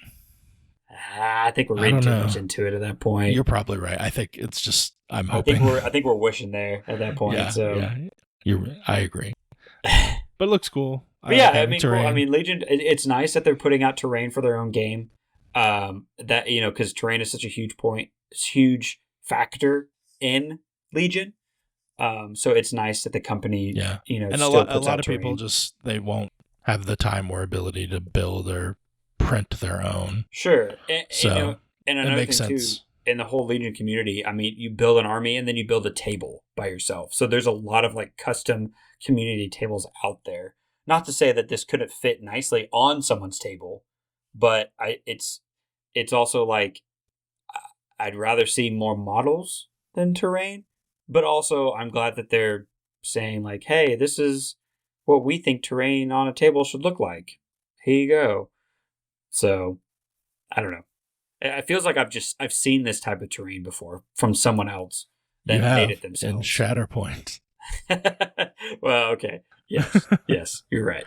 I think we're reading too much into it at that point. You're probably right. I think it's just I'm hoping. I think we're wishing there at that point. I agree. But it looks cool. But cool. I mean, Legion. It's nice that they're putting out terrain for their own game. That because terrain is such a huge factor in Legion. So it's nice that the company, and a lot of people just they won't have the time or ability to build or print their own. Sure, and it makes sense. Too, in the whole Legion community, I mean, you build an army and then you build a table by yourself. So there's a lot of like custom community tables out there. Not to say that this couldn't fit nicely on someone's table, but it's also like I'd rather see more models than terrain. But also, I'm glad that they're saying like, "Hey, this is what we think terrain on a table should look like. Here you go." So, I don't know. It feels like I've seen this type of terrain before from someone else that made it themselves. In Shatterpoint. Well, okay. Yes, you're right.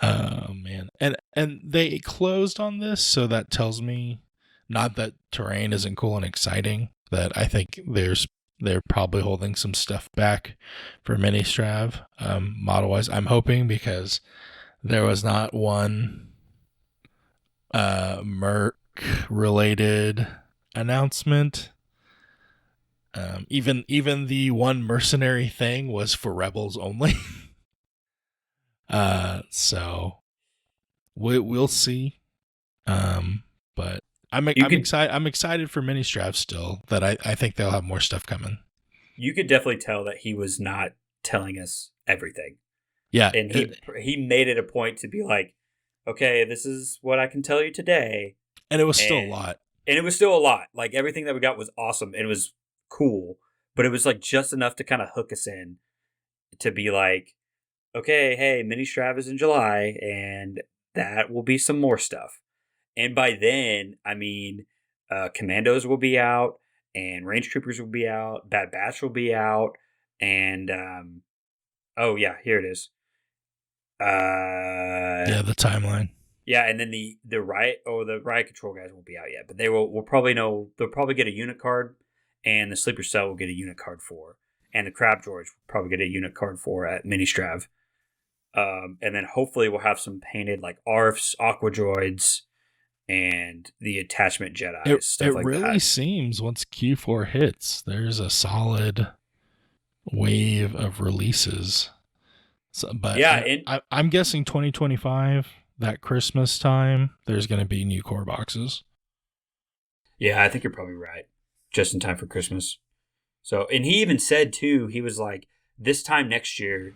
Oh man, and they closed on this, so that tells me not that terrain isn't cool and exciting. That I think they're probably holding some stuff back for mini Strav model wise. I'm hoping because there was not one Merc related announcement. Even the one mercenary thing was for Rebels only. So we'll see. But I'm excited for mini Strav still. That I think they'll have more stuff coming. You could definitely tell that he was not telling us everything. Yeah, and he made it a point to be like, okay, this is what I can tell you today. And it was still a lot. And it was still a lot. Like everything that we got was awesome and it was cool, but it was like just enough to kind of hook us in to be like, okay, hey, mini Strav is in July and that will be some more stuff. And by then, I mean, Commandos will be out and Range Troopers will be out. Bad Batch will be out. And, oh yeah, here it is. The timeline. Yeah, and then the riot control guys won't be out yet, but we'll probably know. They'll probably get a unit card, and the Sleeper Cell will get a unit card for, and the Crab George will probably get a unit card for at Mini Strav. And then hopefully we'll have some painted like ARFs, Aqua Droids, and the Attachment Jedi. Stuff like that. It really seems once Q4 hits, there's a solid wave of releases. So, but yeah, I'm guessing 2025. That Christmas time, there's going to be new core boxes. Yeah, I think you're probably right. Just in time for Christmas. So, and he even said too, he was like, this time next year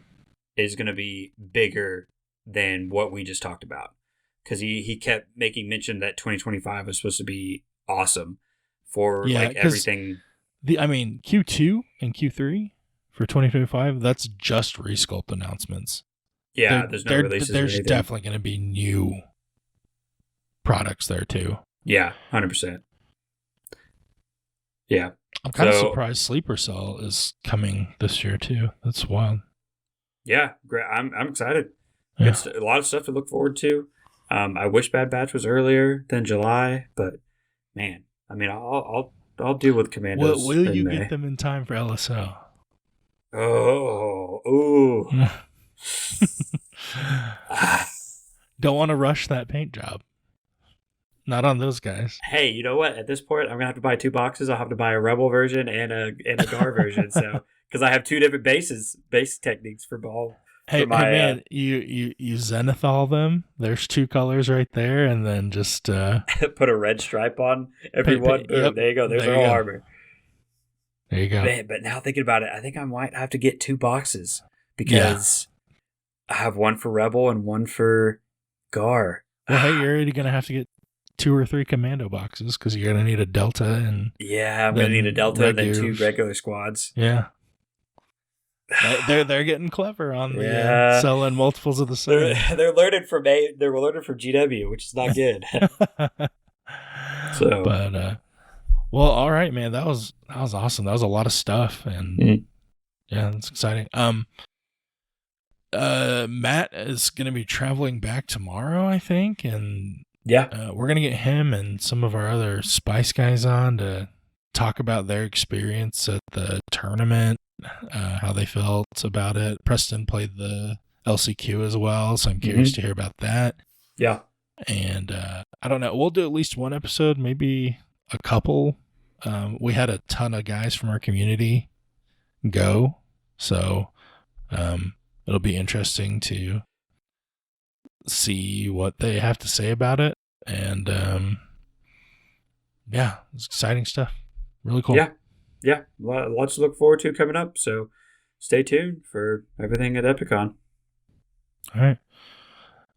is going to be bigger than what we just talked about. Because he kept making mention that 2025 was supposed to be awesome for like everything. Q2 and Q3 for 2025, that's just resculpt announcements. Yeah, there's no releases. There's definitely going to be new products there too. Yeah, 100%. Yeah, I'm kind of surprised Sleeper Cell is coming this year too. That's wild. Yeah, great. I'm excited. Yeah. It's a lot of stuff to look forward to. I wish Bad Batch was earlier than July, but man, I mean, I'll deal with Commandos. Will you get them in time for LSO? Ooh. Don't want to rush that paint job. Not on those guys. Hey, you know what? At this point, I'm gonna have to buy 2 boxes. I'll have to buy a Rebel version and a Gar version. So because I have two different base techniques for ball. Hey, For my, hey man, you zenithal them. There's two colors right there, and then just put a red stripe on every one. Boom, yep, there you go. There's there our you whole go. armor. There you go. Man, but now thinking about it, I think I might have to get 2 boxes because I have one for Rebel and one for Gar. Well, hey, you're already gonna have to get 2 or 3 commando boxes because you're gonna need a delta and Yeah, I'm gonna need a Delta and then 2 regular squads. Yeah, they're getting clever on Yeah. the selling multiples of the same. They're learning from GW, which is not good. So, But well, all right, man, that was awesome. That was a lot of stuff, and yeah, that's exciting. Matt is gonna be traveling back tomorrow, I think, and yeah, we're gonna get him and some of our other Spice guys on to talk about their experience at the tournament, how they felt about it. Preston played the LCQ as well, so I'm curious to hear about that. Yeah. And I don't know. We'll do at least one episode, maybe a couple. We had a ton of guys from our community go, so it'll be interesting to see what they have to say about it. And yeah, it's exciting stuff. Really cool. Yeah. Lots to look forward to coming up. So stay tuned for everything at Adepticon. All right.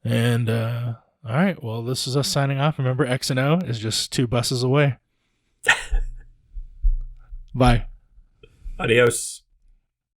And all right. Well, this is us signing off. Remember, X and O is just 2 buses away. Bye. Adios.